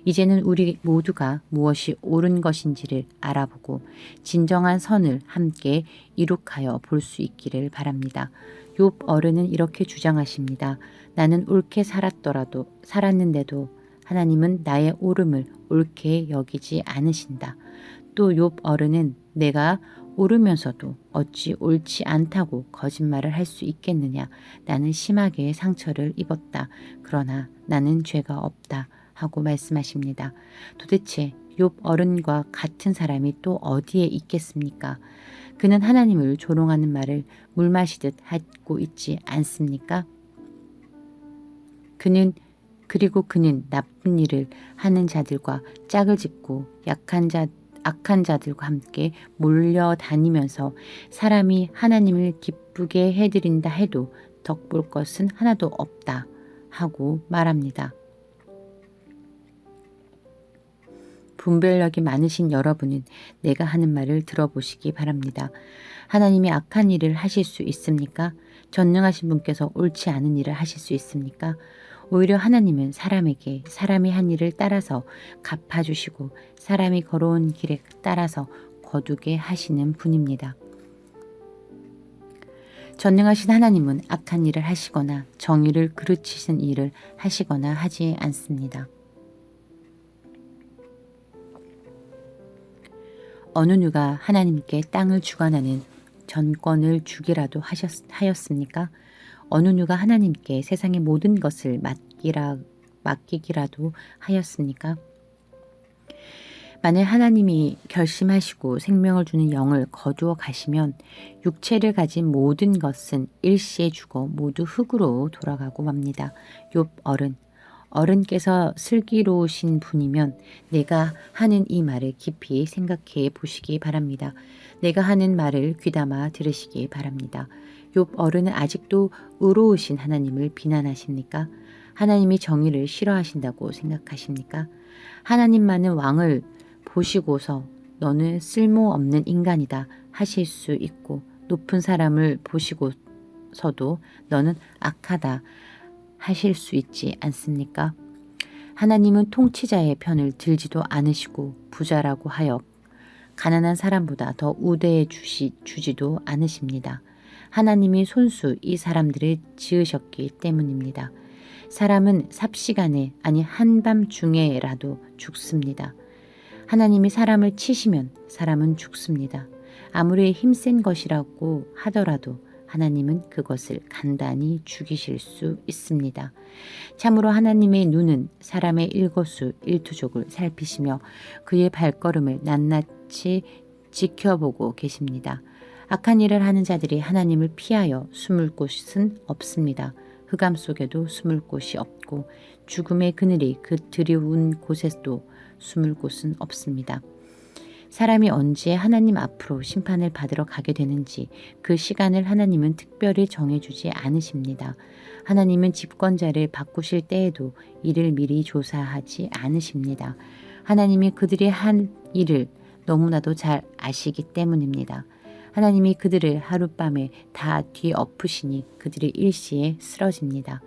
Speaker 1: 이제는 우리 모두가 무엇이 옳은 것인지를 알아보고 진정한 선을 함께 이룩하여 볼 수 있기를 바랍니다. 욥 어른은 이렇게 주장하십니다. 나는 옳게 살았는데도 하나님은 나의 옳음을 옳게 여기지 않으신다. 또 욥 어른은 내가 옳으면서도 어찌 옳지 않다고 거짓말을 할 수 있겠느냐. 나는 심하게 상처를 입었다. 그러나 나는 죄가 없다. 하고 말씀하십니다. 도대체 욥 어른과 같은 사람이 또 어디에 있겠습니까? 그는 하나님을 조롱하는 말을 물 마시듯 하고 있지 않습니까? 그는 나쁜 일을 하는 자들과 짝을 짓고 악한 자들과 함께 몰려다니면서 사람이 하나님을 기쁘게 해드린다 해도 덕볼 것은 하나도 없다 하고 말합니다. 분별력이 많으신 여러분은 내가 하는 말을 들어보시기 바랍니다. 하나님이 악한 일을 하실 수 있습니까? 전능하신 분께서 옳지 않은 일을 하실 수 있습니까? 오히려 하나님은 사람에게 사람이 한 일을 따라서 갚아주시고 사람이 걸어온 길에 따라서 거두게 하시는 분입니다. 전능하신 하나님은 악한 일을 하시거나 정의를 그르치신 일을 하시거나 하지 않습니다. 어느 누가 하나님께 땅을 주관하는 전권을 주기라도 하였습니까? 어느 누가 하나님께 세상의 모든 것을 맡기기라도 하였습니까? 만일 하나님이 결심하시고 생명을 주는 영을 거두어 가시면 육체를 가진 모든 것은 일시에 죽어 모두 흙으로 돌아가고 맙니다. 욥 어른께서 슬기로우신 분이면 내가 하는 이 말을 깊이 생각해 보시기 바랍니다. 내가 하는 말을 귀담아 들으시기 바랍니다. 욥 어른은 아직도 의로우신 하나님을 비난하십니까? 하나님이 정의를 싫어하신다고 생각하십니까? 하나님만은 왕을 보시고서 너는 쓸모없는 인간이다 하실 수 있고 높은 사람을 보시고서도 너는 악하다 하실 수 있지 않습니까? 하나님은 통치자의 편을 들지도 않으시고 부자라고 하여 가난한 사람보다 더 우대해 주지도 않으십니다. 하나님이 손수 이 사람들을 지으셨기 때문입니다. 사람은 삽시간에 아니 한밤중에라도 죽습니다. 하나님이 사람을 치시면 사람은 죽습니다. 아무리 힘센 것이라고 하더라도 하나님은 그것을 간단히 죽이실 수 있습니다. 참으로 하나님의 눈은 사람의 일거수일투족을 살피시며 그의 발걸음을 낱낱이 지켜보고 계십니다. 악한 일을 하는 자들이 하나님을 피하여 숨을 곳은 없습니다. 흑암 속에도 숨을 곳이 없고 죽음의 그늘이 그 드리운 곳에도 숨을 곳은 없습니다. 사람이 언제 하나님 앞으로 심판을 받으러 가게 되는지 그 시간을 하나님은 특별히 정해주지 않으십니다. 하나님은 집권자를 바꾸실 때에도 이를 미리 조사하지 않으십니다. 하나님이 그들이 한 일을 너무나도 잘 아시기 때문입니다. 하나님이 그들을 하룻밤에 다 뒤엎으시니 그들이 일시에 쓰러집니다.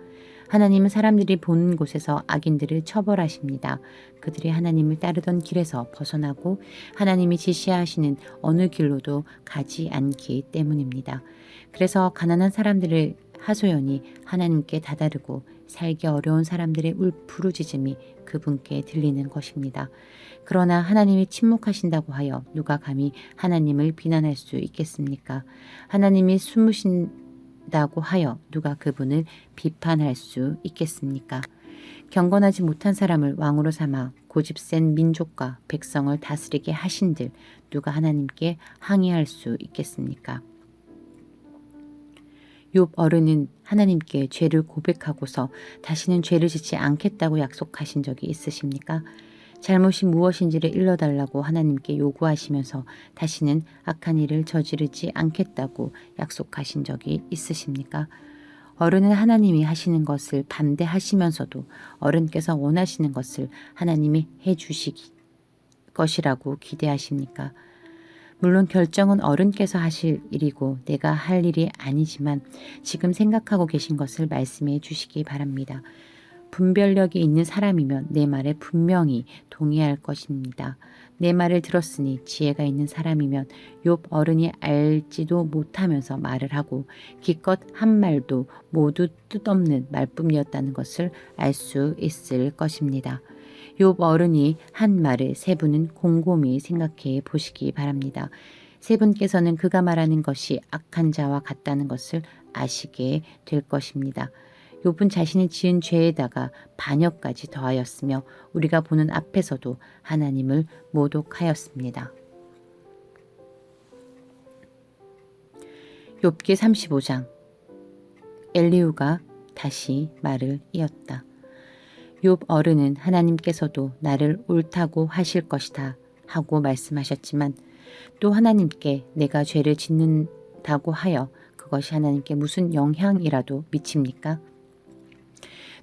Speaker 1: 하나님은 사람들이 보는 곳에서 악인들을 처벌하십니다. 그들이 하나님을 따르던 길에서 벗어나고 하나님이 지시하시는 어느 길로도 가지 않기 때문입니다. 그래서 가난한 사람들을 하소연이 하나님께 다다르고 살기 어려운 사람들의 울부짖음이 그분께 들리는 것입니다. 그러나 하나님이 침묵하신다고 하여 누가 감히 하나님을 비난할 수 있겠습니까? 하나님이 숨으신다고 하여 누가 그분을 비판할 수 있겠습니까? 경건하지 못한 사람을 왕으로 삼아 고집센 민족과 백성을 다스리게 하신들 누가 하나님께 항의할 수 있겠습니까? 욥 어른은 하나님께 죄를 고백하고서 다시는 죄를 짓지 않겠다고 약속하신 적이 있으십니까? 잘못이 무엇인지를 일러달라고 하나님께 요구하시면서 다시는 악한 일을 저지르지 않겠다고 약속하신 적이 있으십니까? 어른은 하나님이 하시는 것을 반대하시면서도 어른께서 원하시는 것을 하나님이 해주실 것이라고 기대하십니까? 물론 결정은 어른께서 하실 일이고 내가 할 일이 아니지만 지금 생각하고 계신 것을 말씀해 주시기 바랍니다. 분별력이 있는 사람이면 내 말에 분명히 동의할 것입니다. 내 말을 들었으니 지혜가 있는 사람이면 욥 어른이 알지도 못하면서 말을 하고 기껏 한 말도 모두 뜻없는 말뿐이었다는 것을 알 수 있을 것입니다. 욥 어른이 한 말을 세 분은 곰곰이 생각해 보시기 바랍니다. 세 분께서는 그가 말하는 것이 악한 자와 같다는 것을 아시게 될 것입니다. 욥은 자신이 지은 죄에다가 반역까지 더하였으며 우리가 보는 앞에서도 하나님을 모독하였습니다. 욥기 35장 엘리후가 다시 말을 이었다. 욥 어른은 하나님께서도 나를 옳다고 하실 것이다 하고 말씀하셨지만 또 하나님께 내가 죄를 짓는다고 하여 그것이 하나님께 무슨 영향이라도 미칩니까?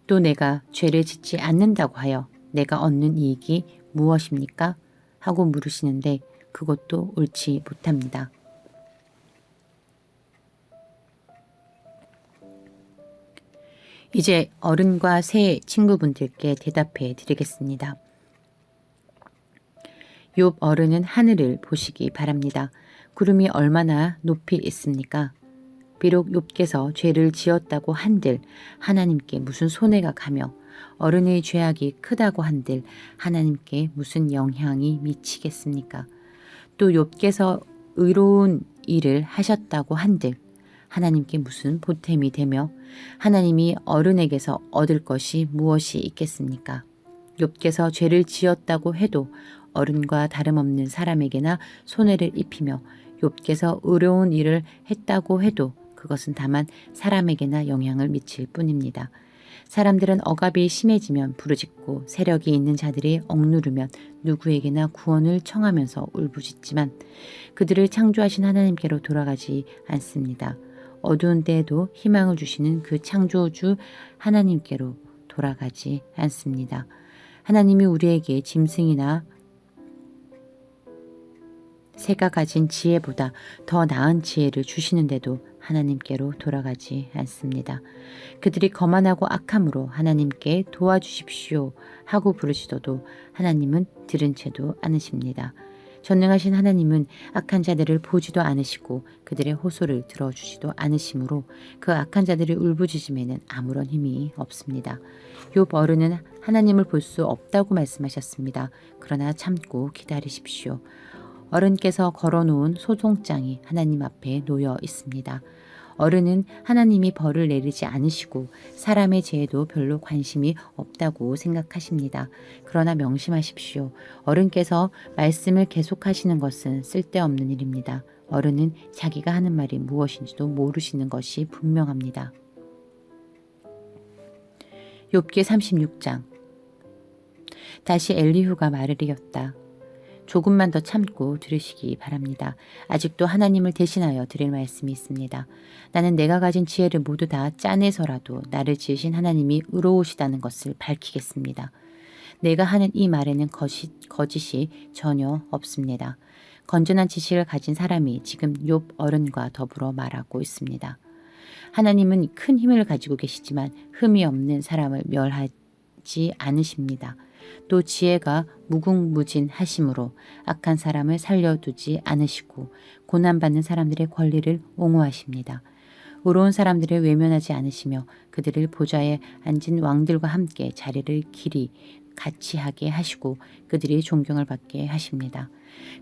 Speaker 1: 또 내가 죄를 짓지 않는다고 하여 내가 얻는 이익이 무엇입니까? 하고 물으시는데 그것도 옳지 못합니다. 이제 어른과 새 친구분들께 대답해 드리겠습니다. 욥 어른은 하늘을 보시기 바랍니다. 구름이 얼마나 높이 있습니까? 비록 욥께서 죄를 지었다고 한들 하나님께 무슨 손해가 가며 어른의 죄악이 크다고 한들 하나님께 무슨 영향이 미치겠습니까? 또 욥께서 의로운 일을 하셨다고 한들 하나님께 무슨 보탬이 되며 하나님이 어른에게서 얻을 것이 무엇이 있겠습니까? 욥께서 죄를 지었다고 해도 어른과 다름없는 사람에게나 손해를 입히며 욥께서 의로운 일을 했다고 해도 그것은 다만 사람에게나 영향을 미칠 뿐입니다. 사람들은 억압이 심해지면 부르짖고 세력이 있는 자들이 억누르면 누구에게나 구원을 청하면서 울부짖지만 그들을 창조하신 하나님께로 돌아가지 않습니다. 어두운 때에도 희망을 주시는 그 창조주 하나님께로 돌아가지 않습니다. 하나님이 우리에게 짐승이나 새가 가진 지혜보다 더 나은 지혜를 주시는데도 하나님께로 돌아가지 않습니다. 그들이 거만하고 악함으로 하나님께 도와주십시오 하고 부르시더도 하나님은 들은 채도 않으십니다. 전능하신 하나님은 악한 자들을 보지도 않으시고 그들의 호소를 들어주지도 않으시므로 그 악한 자들의 울부짖음에는 아무런 힘이 없습니다. 욥 어른은 하나님을 볼 수 없다고 말씀하셨습니다. 그러나 참고 기다리십시오. 어른께서 걸어놓은 소송장이 하나님 앞에 놓여 있습니다. 어른은 하나님이 벌을 내리지 않으시고 사람의 죄에도 별로 관심이 없다고 생각하십니다. 그러나 명심하십시오. 어른께서 말씀을 계속하시는 것은 쓸데없는 일입니다. 어른은 자기가 하는 말이 무엇인지도 모르시는 것이 분명합니다. 욥기 36장. 다시 엘리후가 말을 이었다. 조금만 더 참고 들으시기 바랍니다. 아직도 하나님을 대신하여 드릴 말씀이 있습니다. 나는 내가 가진 지혜를 모두 다 짜내서라도 나를 지으신 하나님이 의로우시다는 것을 밝히겠습니다. 내가 하는 이 말에는 거짓이 전혀 없습니다. 건전한 지식을 가진 사람이 지금 욥 어른과 더불어 말하고 있습니다. 하나님은 큰 힘을 가지고 계시지만 흠이 없는 사람을 멸하지 않으십니다. 또 지혜가 무궁무진하심으로 악한 사람을 살려두지 않으시고 고난받는 사람들의 권리를 옹호하십니다. 의로운 사람들을 외면하지 않으시며 그들을 보좌에 앉은 왕들과 함께 자리를 길이 같이 하게 하시고 그들이 존경을 받게 하십니다.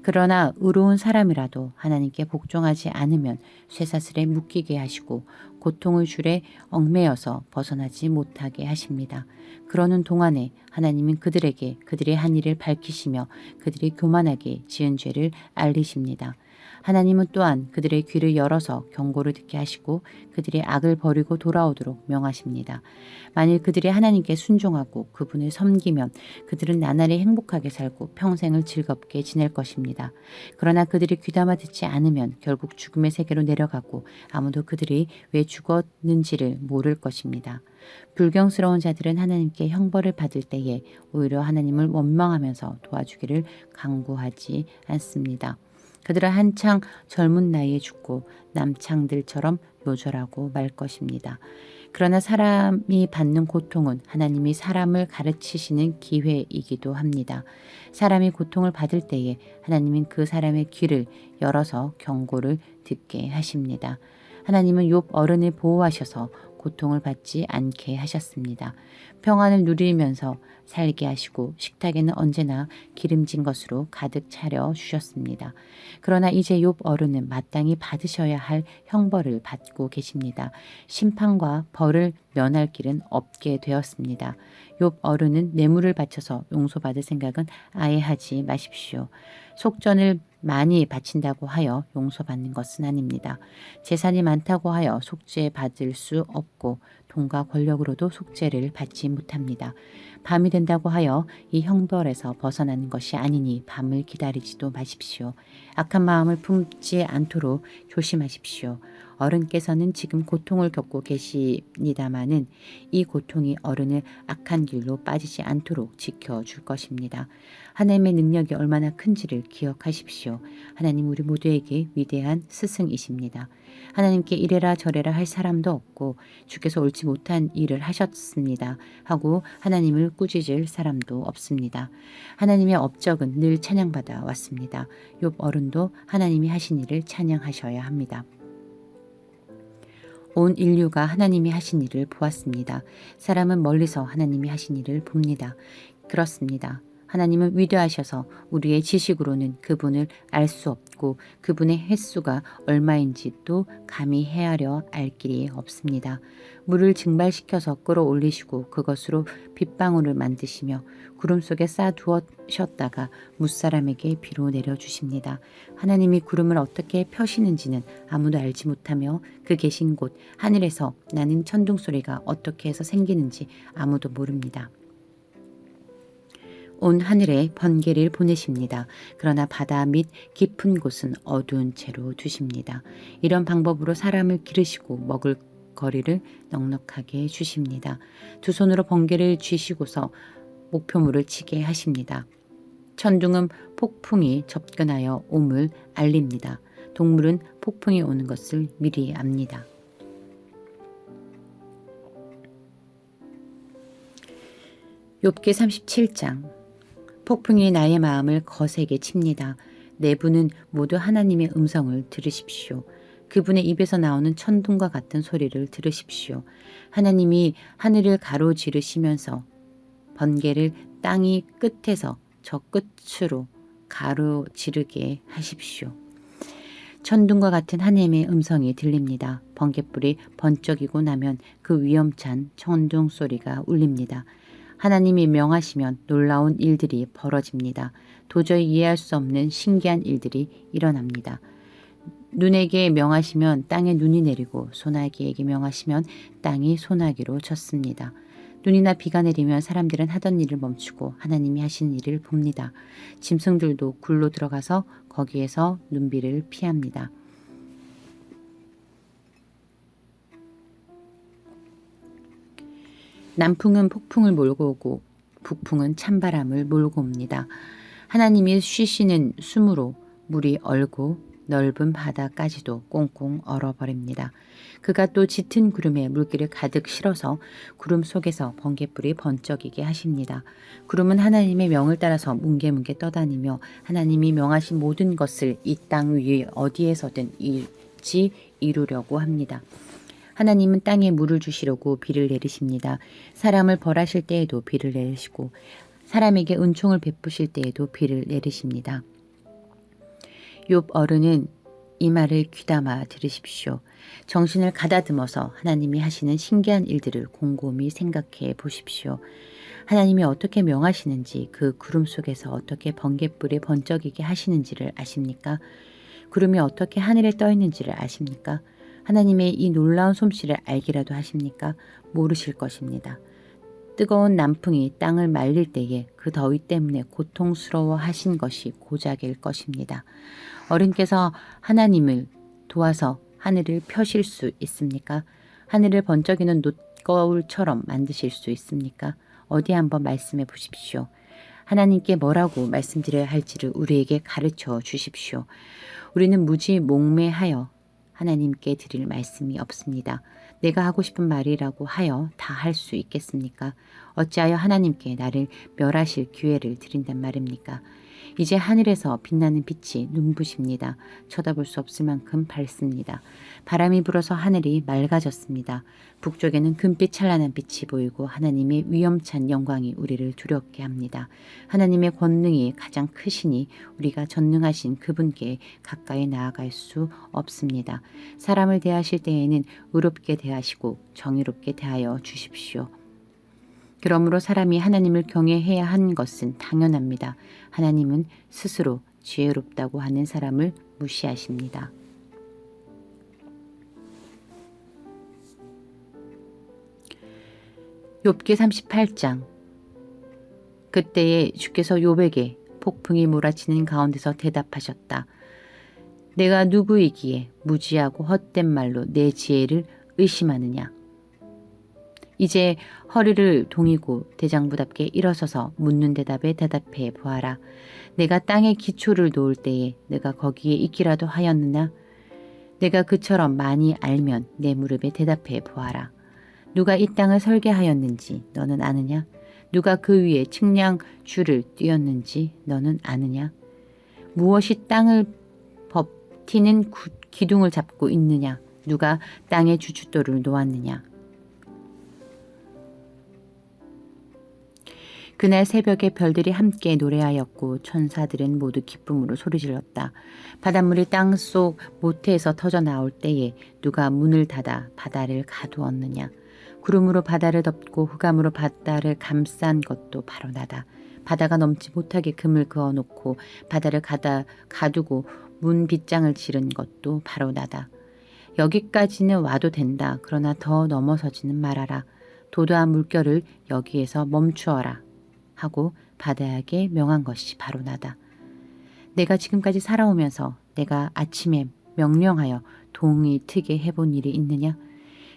Speaker 1: 그러나 의로운 사람이라도 하나님께 복종하지 않으면 쇠사슬에 묶이게 하시고 고통의 줄에 얽매여서 벗어나지 못하게 하십니다. 그러는 동안에 하나님은 그들에게 그들의 한 일을 밝히시며 그들이 교만하게 지은 죄를 알리십니다. 하나님은 또한 그들의 귀를 열어서 경고를 듣게 하시고 그들의 악을 버리고 돌아오도록 명하십니다. 만일 그들이 하나님께 순종하고 그분을 섬기면 그들은 나날이 행복하게 살고 평생을 즐겁게 지낼 것입니다. 그러나 그들이 귀담아 듣지 않으면 결국 죽음의 세계로 내려가고 아무도 그들이 왜 죽었는지를 모를 것입니다. 불경스러운 자들은 하나님께 형벌을 받을 때에 오히려 하나님을 원망하면서 도와주기를 간구하지 않습니다. 그들은 한창 젊은 나이에 죽고 남창들처럼 요절하고 말 것입니다. 그러나 사람이 받는 고통은 하나님이 사람을 가르치시는 기회이기도 합니다. 사람이 고통을 받을 때에 하나님은 그 사람의 귀를 열어서 경고를 듣게 하십니다. 하나님은 욥 어른을 보호하셔서 고통을 받지 않게 하셨습니다. 평안을 누리면서 살게 하시고 식탁에는 언제나 기름진 것으로 가득 차려 주셨습니다. 그러나 이제 욥 어른은 마땅히 받으셔야 할 형벌을 받고 계십니다. 심판과 벌을 면할 길은 없게 되었습니다. 욥 어른은 뇌물을 바쳐서 용서받을 생각은 아예 하지 마십시오. 속전을 많이 바친다고 하여 용서받는 것은 아닙니다. 재산이 많다고 하여 속죄 받을 수 없고 돈과 권력으로도 속죄를 받지 못합니다. 밤이 된다고 하여 이 형벌에서 벗어나는 것이 아니니 밤을 기다리지도 마십시오. 악한 마음을 품지 않도록 조심하십시오. 어른께서는 지금 고통을 겪고 계십니다마는 이 고통이 어른을 악한 길로 빠지지 않도록 지켜줄 것입니다. 하나님의 능력이 얼마나 큰지를 기억하십시오. 하나님 우리 모두에게 위대한 스승이십니다. 하나님께 이래라 저래라 할 사람도 없고 주께서 옳지 못한 일을 하셨습니다 하고 하나님을 꾸짖을 사람도 없습니다. 하나님의 업적은 늘 찬양받아 왔습니다. 욥 어른도 하나님이 하신 일을 찬양하셔야 합니다. 온 인류가 하나님이 하신 일을 보았습니다. 사람은 멀리서 하나님이 하신 일을 봅니다. 그렇습니다. 하나님은 위대하셔서 우리의 지식으로는 그분을 알 수 없고 그분의 횟수가 얼마인지도 감히 헤아려 알 길이 없습니다. 물을 증발시켜서 끌어올리시고 그것으로 빗방울을 만드시며 구름 속에 쌓아두셨다가 무사람에게 비로 내려주십니다. 하나님이 구름을 어떻게 펴시는지는 아무도 알지 못하며 그 계신 곳 하늘에서 나는 천둥소리가 어떻게 해서 생기는지 아무도 모릅니다. 온 하늘에 번개를 보내십니다. 그러나 바다 및 깊은 곳은 어두운 채로 두십니다. 이런 방법으로 사람을 기르시고 먹을 거리를 넉넉하게 주십니다. 두 손으로 번개를 쥐시고서 목표물을 치게 하십니다. 천둥은 폭풍이 접근하여 옴을 알립니다. 동물은 폭풍이 오는 것을 미리 압니다. 욥기 37장 폭풍이 나의 마음을 거세게 칩니다. 내부는 모두 하나님의 음성을 들으십시오. 그분의 입에서 나오는 천둥과 같은 소리를 들으십시오. 하나님이 하늘을 가로지르시면서 번개를 땅이 끝에서 저 끝으로 가로지르게 하십시오. 천둥과 같은 하나님의 음성이 들립니다. 번갯불이 번쩍이고 나면 그 위험찬 천둥 소리가 울립니다. 하나님이 명하시면 놀라운 일들이 벌어집니다. 도저히 이해할 수 없는 신기한 일들이 일어납니다. 눈에게 명하시면 땅에 눈이 내리고 소나기에게 명하시면 땅이 소나기로 젖습니다. 눈이나 비가 내리면 사람들은 하던 일을 멈추고 하나님이 하신 일을 봅니다. 짐승들도 굴로 들어가서 거기에서 눈비를 피합니다. 남풍은 폭풍을 몰고 오고 북풍은 찬바람을 몰고 옵니다. 하나님이 쉬시는 숨으로 물이 얼고 넓은 바다까지도 꽁꽁 얼어버립니다. 그가 또 짙은 구름에 물기를 가득 실어서 구름 속에서 번갯불이 번쩍이게 하십니다. 구름은 하나님의 명을 따라서 뭉게뭉게 떠다니며 하나님이 명하신 모든 것을 이 땅 위에 어디에서든 이루려고 합니다. 하나님은 땅에 물을 주시려고 비를 내리십니다. 사람을 벌하실 때에도 비를 내리시고 사람에게 은총을 베푸실 때에도 비를 내리십니다. 욥 어른은 이 말을 귀담아 들으십시오. 정신을 가다듬어서 하나님이 하시는 신기한 일들을 곰곰이 생각해 보십시오. 하나님이 어떻게 명하시는지 그 구름 속에서 어떻게 번갯불이 번쩍이게 하시는지를 아십니까? 구름이 어떻게 하늘에 떠 있는지를 아십니까? 하나님의 이 놀라운 솜씨를 알기라도 하십니까? 모르실 것입니다. 뜨거운 남풍이 땅을 말릴 때에 그 더위 때문에 고통스러워 하신 것이 고작일 것입니다. 어른께서 하나님을 도와서 하늘을 펴실 수 있습니까? 하늘을 번쩍이는 놋거울처럼 만드실 수 있습니까? 어디 한번 말씀해 보십시오. 하나님께 뭐라고 말씀드려야 할지를 우리에게 가르쳐 주십시오. 우리는 무지 목매하여 하나님께 드릴 말씀이 없습니다. 내가 하고 싶은 말이라고 하여 다 할 수 있겠습니까? 어찌하여 하나님께 나를 멸하실 기회를 드린단 말입니까? 이제 하늘에서 빛나는 빛이 눈부십니다. 쳐다볼 수 없을 만큼 밝습니다. 바람이 불어서 하늘이 맑아졌습니다. 북쪽에는 금빛 찬란한 빛이 보이고 하나님의 위엄찬 영광이 우리를 두렵게 합니다. 하나님의 권능이 가장 크시니 우리가 전능하신 그분께 가까이 나아갈 수 없습니다. 사람을 대하실 때에는 의롭게 대하시고 정의롭게 대하여 주십시오. 그러므로 사람이 하나님을 경외해야 하는 것은 당연합니다. 하나님은 스스로 지혜롭다고 하는 사람을 무시하십니다. 욥기 38장 그때에 주께서 욥에게 폭풍이 몰아치는 가운데서 대답하셨다. 내가 누구이기에 무지하고 헛된 말로 내 지혜를 의심하느냐. 이제 허리를 동이고 대장부답게 일어서서 묻는 대답에 대답해 보아라. 내가 땅에 기초를 놓을 때에 내가 거기에 있기라도 하였느냐? 내가 그처럼 많이 알면 내 무릎에 대답해 보아라. 누가 이 땅을 설계하였는지 너는 아느냐? 누가 그 위에 측량줄을 띄었는지 너는 아느냐? 무엇이 땅을 버티는 기둥을 잡고 있느냐? 누가 땅의 주춧돌을 놓았느냐? 그날 새벽에 별들이 함께 노래하였고 천사들은 모두 기쁨으로 소리질렀다. 바닷물이 땅속 모태에서 터져 나올 때에 누가 문을 닫아 바다를 가두었느냐. 구름으로 바다를 덮고 흑암으로 바다를 감싼 것도 바로 나다. 바다가 넘지 못하게 금을 그어놓고 바다를 가두고 문 빗장을 지른 것도 바로 나다. 여기까지는 와도 된다. 그러나 더 넘어서지는 말아라. 도도한 물결을 여기에서 멈추어라. 하고 바다에게 명한 것이 바로 나다. 내가 지금까지 살아오면서 내가 아침에 명령하여 동이 트게 해본 일이 있느냐?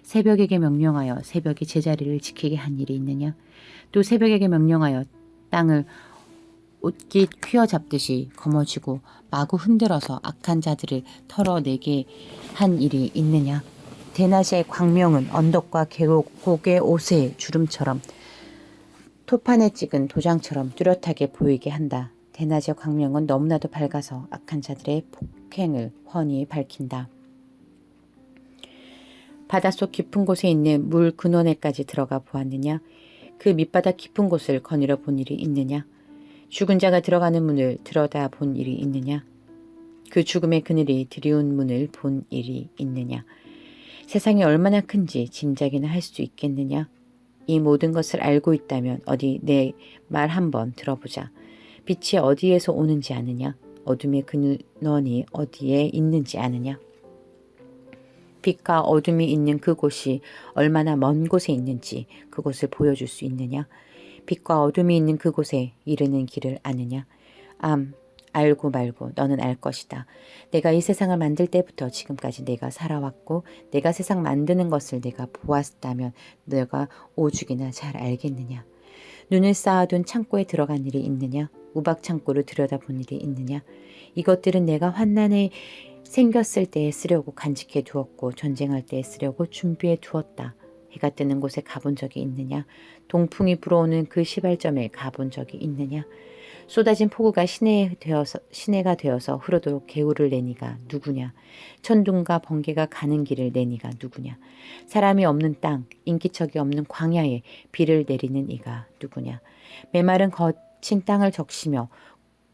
Speaker 1: 새벽에게 명령하여 새벽의 제자리를 지키게 한 일이 있느냐? 또 새벽에게 명령하여 땅을 옷깃 휘어잡듯이 거머쥐고 마구 흔들어서 악한 자들을 털어내게 한 일이 있느냐? 대낮의 광명은 언덕과 계곡의 옷의 주름처럼 토판에 찍은 도장처럼 뚜렷하게 보이게 한다. 대낮의 광명은 너무나도 밝아서 악한 자들의 폭행을 훤히 밝힌다. 바닷속 깊은 곳에 있는 물 근원에까지 들어가 보았느냐? 그 밑바닥 깊은 곳을 거닐어 본 일이 있느냐? 죽은 자가 들어가는 문을 들여다 본 일이 있느냐? 그 죽음의 그늘이 드리운 문을 본 일이 있느냐? 세상이 얼마나 큰지 짐작이나 할 수 있겠느냐? 이 모든 것을 알고 있다면 어디 내 말 한번 들어보자. 빛이 어디에서 오는지 아느냐? 어둠의 근원이 어디에 있는지 아느냐? 빛과 어둠이 있는 그곳이 얼마나 먼 곳에 있는지 그곳을 보여줄 수 있느냐? 빛과 어둠이 있는 그곳에 이르는 길을 아느냐? 알고 말고 너는 알 것이다. 내가 이 세상을 만들 때부터 지금까지 내가 살아왔고 내가 세상 만드는 것을 내가 보았다면 내가 오죽이나 잘 알겠느냐. 눈을 쌓아둔 창고에 들어간 일이 있느냐. 우박 창고를 들여다본 일이 있느냐. 이것들은 내가 환난에 생겼을 때에 쓰려고 간직해 두었고 전쟁할 때에 쓰려고 준비해 두었다. 해가 뜨는 곳에 가본 적이 있느냐. 동풍이 불어오는 그 시발점에 가본 적이 있느냐. 쏟아진 폭우가 시내가 되어서 흐르도록 개울을 내니가 누구냐. 천둥과 번개가 가는 길을 내니가 누구냐. 사람이 없는 땅, 인기척이 없는 광야에 비를 내리는 이가 누구냐. 메마른 거친 땅을 적시며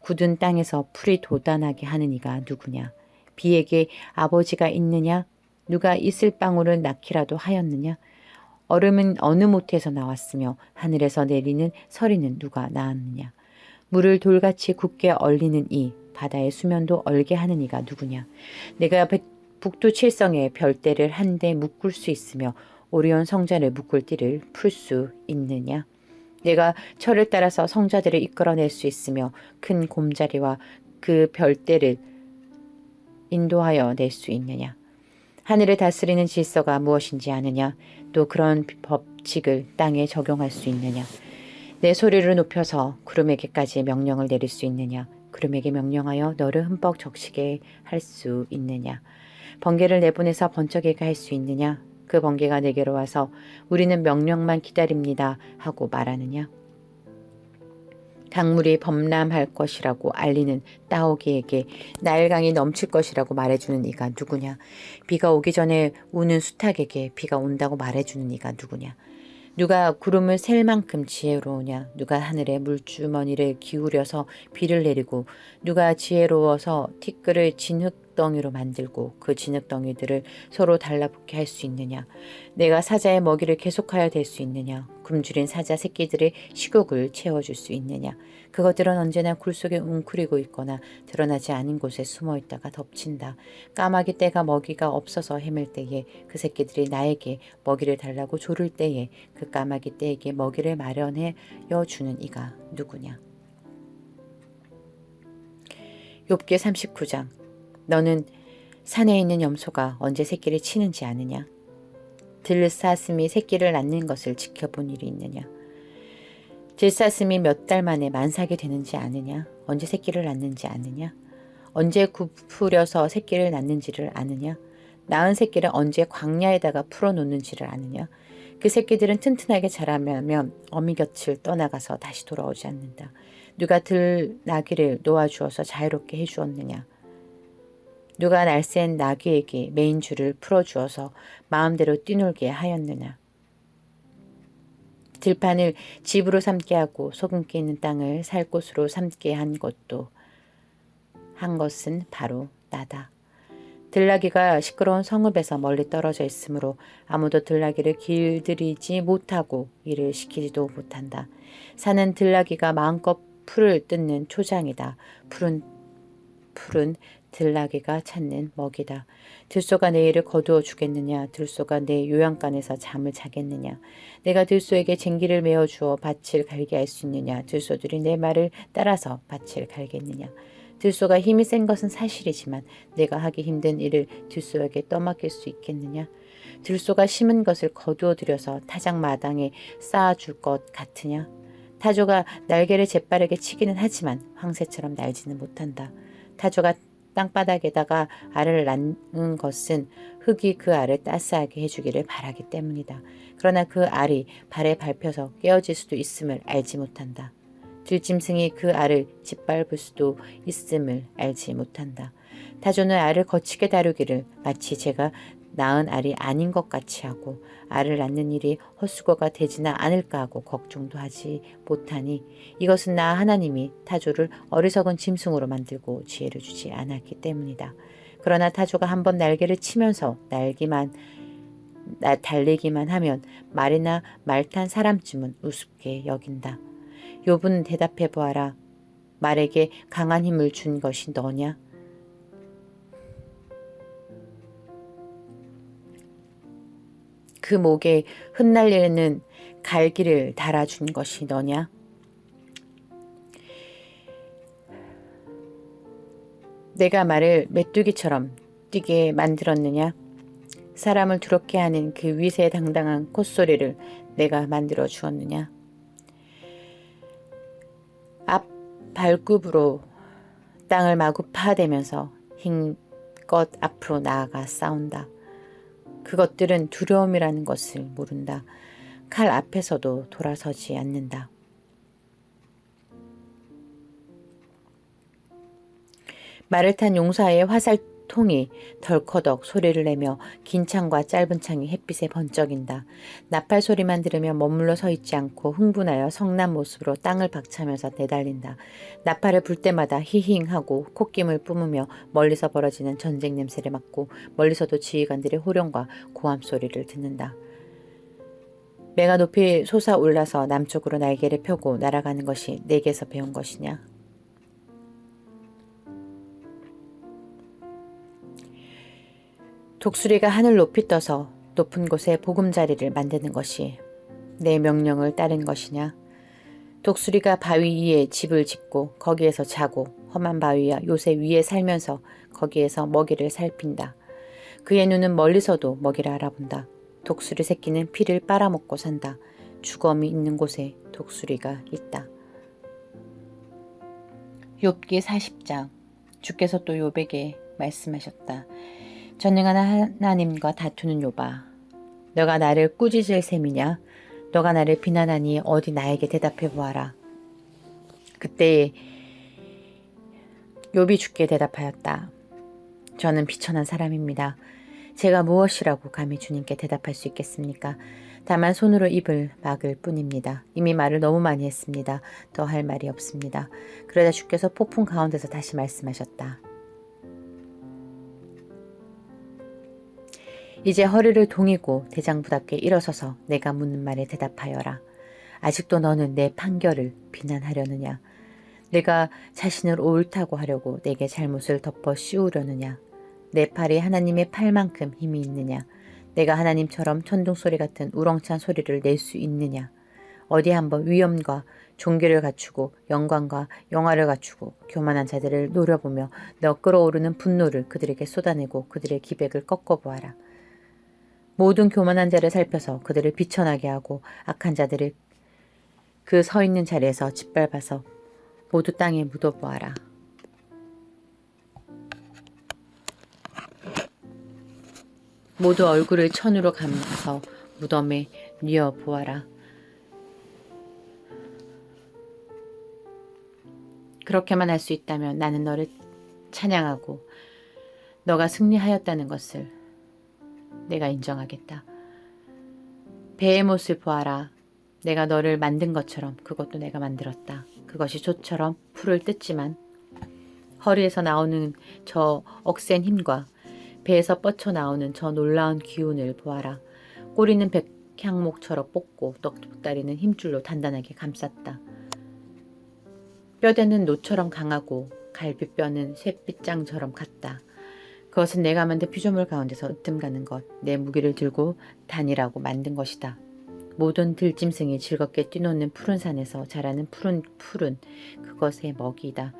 Speaker 1: 굳은 땅에서 풀이 돋아나게 하는 이가 누구냐. 비에게 아버지가 있느냐. 누가 이슬 방울을 낳기라도 하였느냐. 얼음은 어느 모태에서 나왔으며 하늘에서 내리는 서리는 누가 낳았느냐. 물을 돌같이 굳게 얼리는 이, 바다의 수면도 얼게 하는 이가 누구냐. 내가 북두 칠성의 별대를 한데 묶을 수 있으며 오리온 성자를 묶을 띠를 풀 수 있느냐. 내가 철을 따라서 성자들을 이끌어낼 수 있으며 큰 곰자리와 그 별대를 인도하여 낼 수 있느냐. 하늘을 다스리는 질서가 무엇인지 아느냐. 또 그런 법칙을 땅에 적용할 수 있느냐. 내 소리를 높여서 구름에게까지 명령을 내릴 수 있느냐. 구름에게 명령하여 너를 흠뻑 적시게 할 수 있느냐. 번개를 내보내서 번쩍이게 할 수 있느냐. 그 번개가 내게로 와서 우리는 명령만 기다립니다 하고 말하느냐. 강물이 범람할 것이라고 알리는 따오기에게 나일강이 넘칠 것이라고 말해주는 이가 누구냐. 비가 오기 전에 우는 수탉에게 비가 온다고 말해주는 이가 누구냐. 누가 구름을 셀 만큼 지혜로우냐. 누가 하늘에 물주머니를 기울여서 비를 내리고 누가 지혜로워서 티끌을 진흙덩이로 만들고 그 진흙덩이들을 서로 달라붙게 할 수 있느냐. 내가 사자의 먹이를 계속하여 될 수 있느냐. 굶주린 사자 새끼들의 식욕을 채워줄 수 있느냐. 그것들은 언제나 굴 속에 웅크리고 있거나 드러나지 않은 곳에 숨어 있다가 덮친다. 까마귀 떼가 먹이가 없어서 헤맬 때에 그 새끼들이 나에게 먹이를 달라고 조를 때에 그 까마귀 떼에게 먹이를 마련해 주는 이가 누구냐. 욥기 39장. 너는 산에 있는 염소가 언제 새끼를 치는지 아느냐. 들사슴이 새끼를 낳는 것을 지켜본 일이 있느냐. 들사슴이 몇 달 만에 만삭이 되는지 아느냐. 언제 새끼를 낳는지 아느냐. 언제 굽으려서 새끼를 낳는지를 아느냐. 낳은 새끼를 언제 광야에다가 풀어놓는지를 아느냐? 그 새끼들은 튼튼하게 자라면 어미 곁을 떠나가서 다시 돌아오지 않는다. 누가 들나귀를 놓아주어서 자유롭게 해주었느냐? 누가 날쌘 나귀에게 메인 줄을 풀어주어서 마음대로 뛰놀게 하였느냐? 들판을 집으로 삼게 하고 소금기 있는 땅을 살 곳으로 삼게 한 것은 바로 나다. 들나귀가 시끄러운 성읍에서 멀리 떨어져 있으므로 아무도 들나귀를 길들이지 못하고 일을 시키지도 못한다. 산은 들나귀가 마음껏 풀을 뜯는 초장이다. 풀은 들나귀가 찾는 먹이다. 들소가 내 일을 거두어 주겠느냐? 들소가 내 요양간에서 잠을 자겠느냐? 내가 들소에게 쟁기를 메어 주어 밭을 갈게 할 수 있느냐? 들소들이 내 말을 따라서 밭을 갈겠느냐? 들소가 힘이 센 것은 사실이지만 내가 하기 힘든 일을 들소에게 떠맡길 수 있겠느냐? 들소가 심은 것을 거두어 들여서 타작마당에 쌓아줄 것 같으냐? 타조가 날개를 재빠르게 치기는 하지만 황새처럼 날지는 못한다. 타조가 땅바닥에다가 알을 낳는 것은 흙이 그 알을 따스하게 해주기를 바라기 때문이다. 그러나 그 알이 발에 밟혀서 깨어질 수도 있음을 알지 못한다. 들짐승이 그 알을 짓밟을 수도 있음을 알지 못한다. 타조는 알을 거칠게 다루기를 마치 제가 낳은 알이 아닌 것 같이 하고 알을 낳는 일이 헛수고가 되지나 않을까 하고 걱정도 하지 못하니 이것은 나 하나님이 타조를 어리석은 짐승으로 만들고 지혜를 주지 않았기 때문이다. 그러나 타조가 한번 날개를 치면서 달리기만 하면 말이나 말 탄 사람쯤은 우습게 여긴다. 욥은 대답해 보아라. 말에게 강한 힘을 준 것이 너냐? 그 목에 흩날리는 갈기를 달아준 것이 너냐? 내가 말을 메뚜기처럼 뛰게 만들었느냐? 사람을 두렵게 하는 그 위세당당한 콧소리를 내가 만들어 주었느냐? 앞 발굽으로 땅을 마구 파대면서 힘껏 앞으로 나아가 싸운다. 그것들은 두려움이라는 것을 모른다. 칼 앞에서도 돌아서지 않는다. 말을 탄 용사의 화살통이 덜커덕 소리를 내며 긴 창과 짧은 창이 햇빛에 번쩍인다. 나팔 소리만 들으며 머물러 서 있지 않고 흥분하여 성난 모습으로 땅을 박차면서 내달린다. 나팔을 불 때마다 히힝하고 콧김을 뿜으며 멀리서 벌어지는 전쟁 냄새를 맡고 멀리서도 지휘관들의 호령과 고함 소리를 듣는다. 매가 높이 솟아올라서 남쪽으로 날개를 펴고 날아가는 것이 내게서 배운 것이냐? 독수리가 하늘 높이 떠서 높은 곳에 보금자리를 만드는 것이 내 명령을 따른 것이냐? 독수리가 바위 위에 집을 짓고 거기에서 자고 험한 바위와 요새 위에 살면서 거기에서 먹이를 살핀다. 그의 눈은 멀리서도 먹이를 알아본다. 독수리 새끼는 피를 빨아먹고 산다. 주검이 있는 곳에 독수리가 있다. 욥기 40장. 주께서 또 욥에게 말씀하셨다. 전능한 하나님과 다투는 욥아, 너가 나를 꾸짖을 셈이냐? 너가 나를 비난하니 어디 나에게 대답해 보아라. 그때 욥이 주께 대답하였다. 저는 비천한 사람입니다. 제가 무엇이라고 감히 주님께 대답할 수 있겠습니까? 다만 손으로 입을 막을 뿐입니다. 이미 말을 너무 많이 했습니다. 더 할 말이 없습니다. 그러자 주께서 폭풍 가운데서 다시 말씀하셨다. 이제 허리를 동이고 대장부답게 일어서서 내가 묻는 말에 대답하여라. 아직도 너는 내 판결을 비난하려느냐? 내가 자신을 옳다고 하려고 내게 잘못을 덮어 씌우려느냐? 내 팔이 하나님의 팔만큼 힘이 있느냐? 내가 하나님처럼 천둥소리 같은 우렁찬 소리를 낼 수 있느냐? 어디 한번 위엄과 종교를 갖추고 영광과 영화를 갖추고 교만한 자들을 노려보며 너 끓어오르는 분노를 그들에게 쏟아내고 그들의 기백을 꺾어보아라. 모든 교만한 자를 살펴서 그들을 비천하게 하고 악한 자들을 그 서 있는 자리에서 짓밟아서 모두 땅에 묻어보아라. 모두 얼굴을 천으로 감아서 무덤에 뉘어 보아라. 그렇게만 할 수 있다면 나는 너를 찬양하고 너가 승리하였다는 것을 내가 인정하겠다. 배의 못을 보아라. 내가 너를 만든 것처럼 그것도 내가 만들었다. 그것이 소처럼 풀을 뜯지만 허리에서 나오는 저 억센 힘과 배에서 뻗쳐나오는 저 놀라운 기운을 보아라. 꼬리는 백향목처럼 뽑고 떡다리는 힘줄로 단단하게 감쌌다. 뼈대는 노처럼 강하고 갈비뼈는 쇠빗장처럼 같다. 그것은 내가 만든 피조물 가운데서 으뜸가는 것, 내 무기를 들고 다니라고 만든 것이다. 모든 들짐승이 즐겁게 뛰노는 푸른 산에서 자라는 푸른 풀은 그것의 먹이다.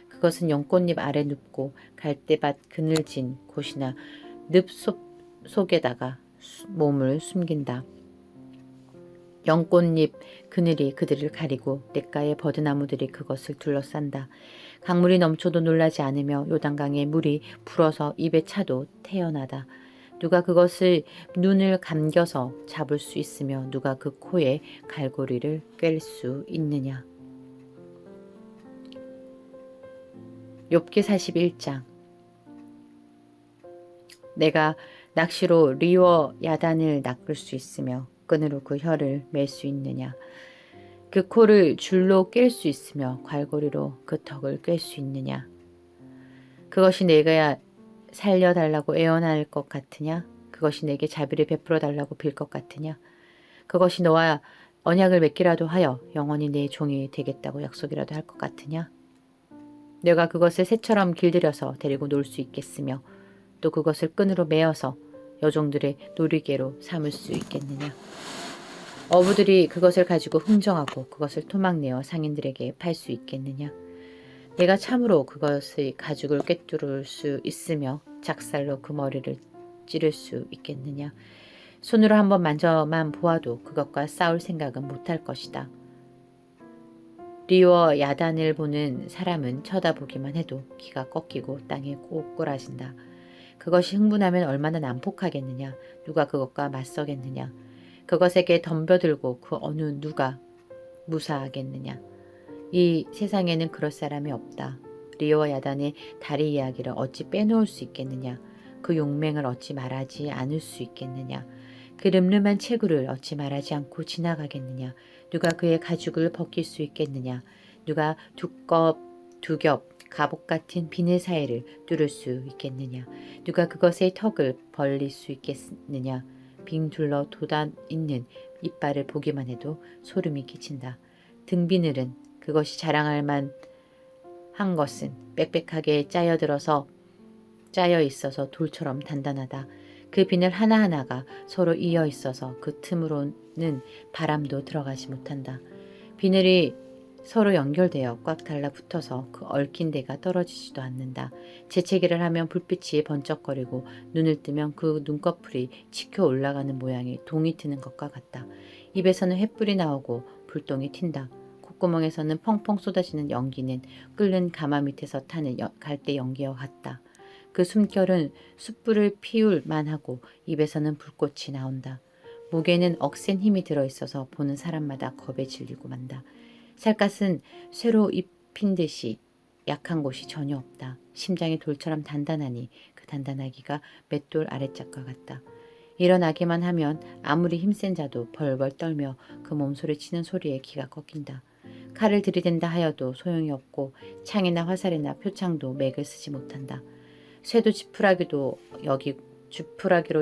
Speaker 1: 그것은 연꽃잎 아래 눕고 갈대밭 그늘진 곳이나 늪 속에다가 몸을 숨긴다. 연꽃잎 그늘이 그들을 가리고 냇가의 버드나무들이 그것을 둘러싼다. 강물이 넘쳐도 놀라지 않으며 요단강의 물이 불어서 입에 차도 태어나다. 누가 그것을 눈을 감겨서 잡을 수 있으며 누가 그 코에 갈고리를 꿰 수 있느냐. 욥기 41장. 내가 낚시로 리워 야단을 낚을 수 있으며 끈으로 그 혀를 맬 수 있느냐. 그 코를 줄로 깰 수 있으며 갈고리로 그 턱을 꿰 수 있느냐. 그것이 내가 살려달라고 애원할 것 같으냐. 그것이 내게 자비를 베풀어 달라고 빌 것 같으냐. 그것이 너와 언약을 맺기라도 하여 영원히 내 종이 되겠다고 약속이라도 할 것 같으냐. 내가 그것을 새처럼 길들여서 데리고 놀 수 있겠으며 또 그것을 끈으로 메어서 여종들의 놀이개로 삼을 수 있겠느냐. 어부들이 그것을 가지고 흥정하고 그것을 토막내어 상인들에게 팔 수 있겠느냐. 내가 참으로 그것의 가죽을 꿰뚫을 수 있으며 작살로 그 머리를 찌를 수 있겠느냐. 손으로 한번 만져만 보아도 그것과 싸울 생각은 못할 것이다. 리워 야단을 보는 사람은 쳐다보기만 해도 기가 꺾이고 땅에 꼬꾸라진다. 그것이 흥분하면 얼마나 난폭하겠느냐. 누가 그것과 맞서겠느냐. 그것에게 덤벼들고 그 어느 누가 무사하겠느냐. 이 세상에는 그럴 사람이 없다. 리오와 야단의 다리 이야기를 어찌 빼놓을 수 있겠느냐. 그 용맹을 어찌 말하지 않을 수 있겠느냐. 그 름름한 체구를 어찌 말하지 않고 지나가겠느냐. 누가 그의 가죽을 벗길 수 있겠느냐. 누가 두겹 갑옷 같은 비늘 사이를 뚫을 수 있겠느냐. 누가 그것의 턱을 벌릴 수 있겠느냐. 빙 둘러 돋아있는 이빨을 보기만 해도 소름이 끼친다. 등비늘은 그것이 자랑할 만한 것은 빽빽하게 짜여 있어서 돌처럼 단단하다. 그 비늘 하나하나가 서로 이어 있어서 그 틈으로는 바람도 들어가지 못한다. 비늘이 서로 연결되어 꽉 달라붙어서 그 얽힌 데가 떨어지지도 않는다. 재채기를 하면 불빛이 번쩍거리고 눈을 뜨면 그 눈꺼풀이 치켜 올라가는 모양이 동이 트는 것과 같다. 입에서는 횃불이 나오고 불똥이 튄다. 콧구멍에서는 펑펑 쏟아지는 연기는 끓는 가마 밑에서 타는 갈대 연기와 같다. 그 숨결은 숯불을 피울 만하고 입에서는 불꽃이 나온다. 목에는 억센 힘이 들어있어서 보는 사람마다 겁에 질리고 만다. 살갗은 쇠로 입힌 듯이 약한 곳이 전혀 없다. 심장이 돌처럼 단단하니 그 단단하기가 맷돌 아랫짝과 같다. 일어나기만 하면 아무리 힘센 자도 벌벌 떨며 그 몸소리치는 소리에 기가 꺾인다. 칼을 들이댄다 하여도 소용이 없고 창이나 화살이나 표창도 맥을 쓰지 못한다. 쇠도 지푸라기로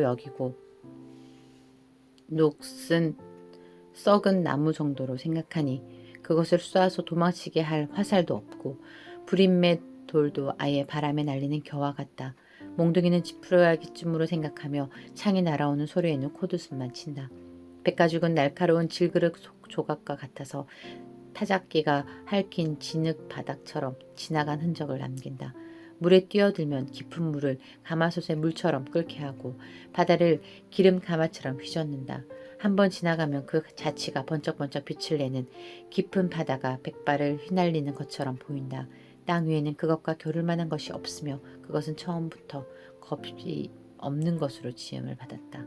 Speaker 1: 여기고 녹슨 썩은 나무 정도로 생각하니 그것을 쏴서 도망치게 할 화살도 없고 불인맷 돌도 아예 바람에 날리는 겨와 같다. 몽둥이는 지푸라기쯤으로 생각하며 창이 날아오는 소리에는 코웃음만 친다. 백가죽은 날카로운 질그릇 조각과 같아서 타작기가 핥힌 진흙 바닥처럼 지나간 흔적을 남긴다. 물에 뛰어들면 깊은 물을 가마솥의 물처럼 끓게 하고 바다를 기름 가마처럼 휘젓는다. 한번 지나가면 그 자치가 번쩍번쩍 빛을 내는 깊은 바다가 백발을 휘날리는 것처럼 보인다. 땅 위에는 그것과 겨룰 만한 것이 없으며 그것은 처음부터 겁이 없는 것으로 지음을 받았다.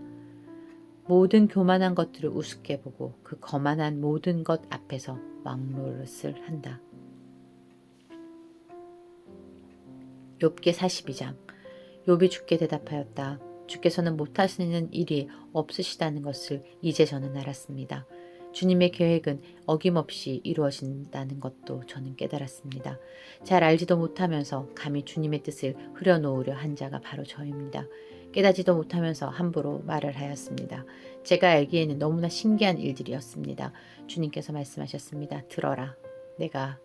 Speaker 1: 모든 교만한 것들을 우습게 보고 그 거만한 모든 것 앞에서 왕노릇을 한다. 욥기 42장. 욥이 주께 대답하였다. 주께서는 못하시는 일이 없으시다는 것을 이제 저는 알았습니다. 주님의 계획은 어김없이 이루어진다는 것도 저는 깨달았습니다. 잘 알지도 못하면서 감히 주님의 뜻을 흐려놓으려 한 자가 바로 저입니다. 깨닫지도 못하면서 함부로 말을 하였습니다. 제가 알기에는 너무나 신기한 일들이었습니다. 주님께서 말씀하셨습니다. 들어라. 내가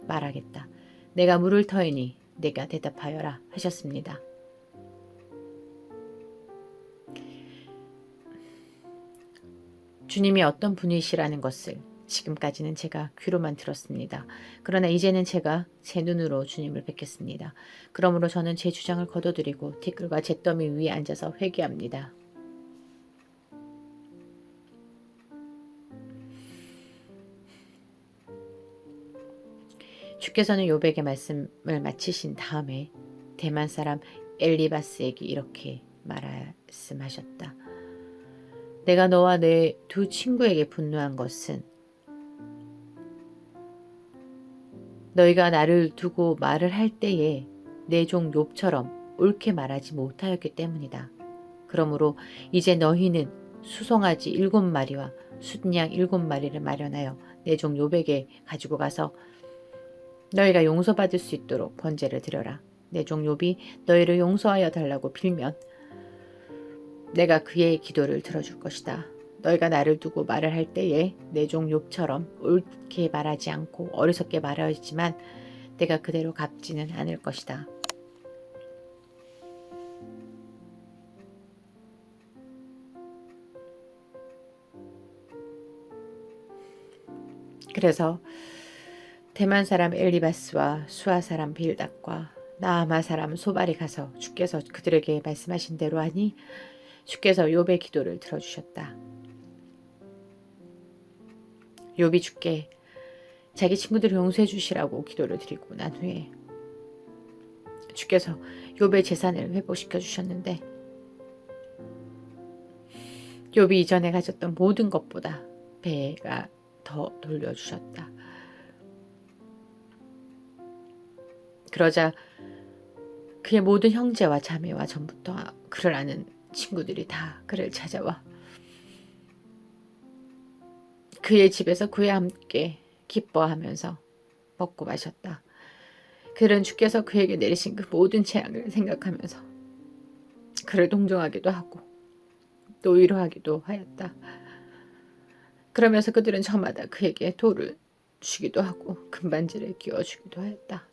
Speaker 1: 말하겠다. 내가 물을 터이니 내가 대답하여라 하셨습니다. 주님이 어떤 분이시라는 것을 지금까지는 제가 귀로만 들었습니다. 그러나 이제는 제가 제 눈으로 주님을 뵙겠습니다. 그러므로 저는 제 주장을 거둬들이고 티끌과 잿더미 위에 앉아서 회개합니다. 주께서는 욥에게 말씀을 마치신 다음에 대만 사람 엘리바스에게 이렇게 말씀하셨다. 내가 너와 내 두 친구에게 분노한 것은 너희가 나를 두고 말을 할 때에 내 종 욥처럼 옳게 말하지 못하였기 때문이다. 그러므로 이제 너희는 수송아지 7마리와 순양 7마리를 마련하여 내 종 욥에게 가지고 가서 너희가 용서받을 수 있도록 번제를 드려라. 내 종 욥이 너희를 용서하여 달라고 빌면 내가 그의 기도를 들어줄 것이다. 너희가 나를 두고 말을 할 때에 내 종 욥처럼 옳게 말하지 않고 어리석게 말하지만 내가 그대로 갚지는 않을 것이다. 그래서 대만 사람 엘리바스와 수아 사람 빌닷과 나아마 사람 소발이 가서 주께서 그들에게 말씀하신 대로 하니 주께서 욥의 기도를 들어주셨다. 욥이 주께 자기 친구들을 용서해 주시라고 기도를 드리고 난 후에 주께서 욥의 재산을 회복시켜 주셨는데 욥이 이전에 가졌던 모든 것보다 배가 더 돌려주셨다. 그러자 그의 모든 형제와 자매와 전부터 그를 아는 친구들이 다 그를 찾아와 그의 집에서 그와 함께 기뻐하면서 먹고 마셨다. 그들은 주께서 그에게 내리신 그 모든 재앙을 생각하면서 그를 동정하기도 하고 또 위로하기도 하였다. 그러면서 그들은 저마다 그에게 돌을 주기도 하고 금반지를 끼워주기도 하였다.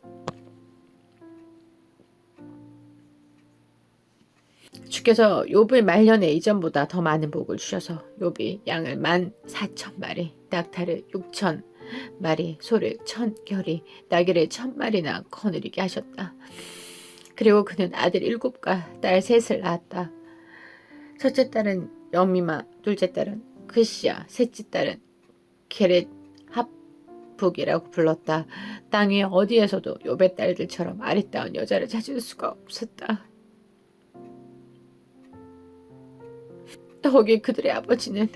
Speaker 1: 주께서 욥의 말년에 이전보다 더 많은 복을 주셔서 욥이 양을 14,000마리, 낙타를 6,000마리, 소를 1,000겨리, 나귀를 1,000마리나 거느리게 하셨다. 그리고 그는 아들 7과 딸 3을 낳았다. 첫째 딸은 여미마, 둘째 딸은 그시야, 셋째 딸은 게렛 합북이라고 불렀다. 땅 위에 어디에서도 욥의 딸들처럼 아리따운 여자를 찾을 수가 없었다. 더욱이 그들의 아버지는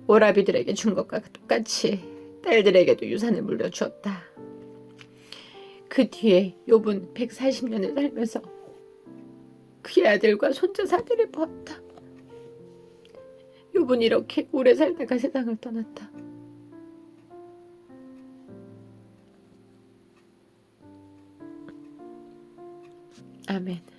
Speaker 1: 오라비들에게 준 것과 똑같이 딸들에게도 유산을 물려주었다. 그 뒤에 욥은 140년을 살면서 그의 아들과 손자사들을 보았다. 욥은 이렇게 오래 살다가 세상을 떠났다. 아멘.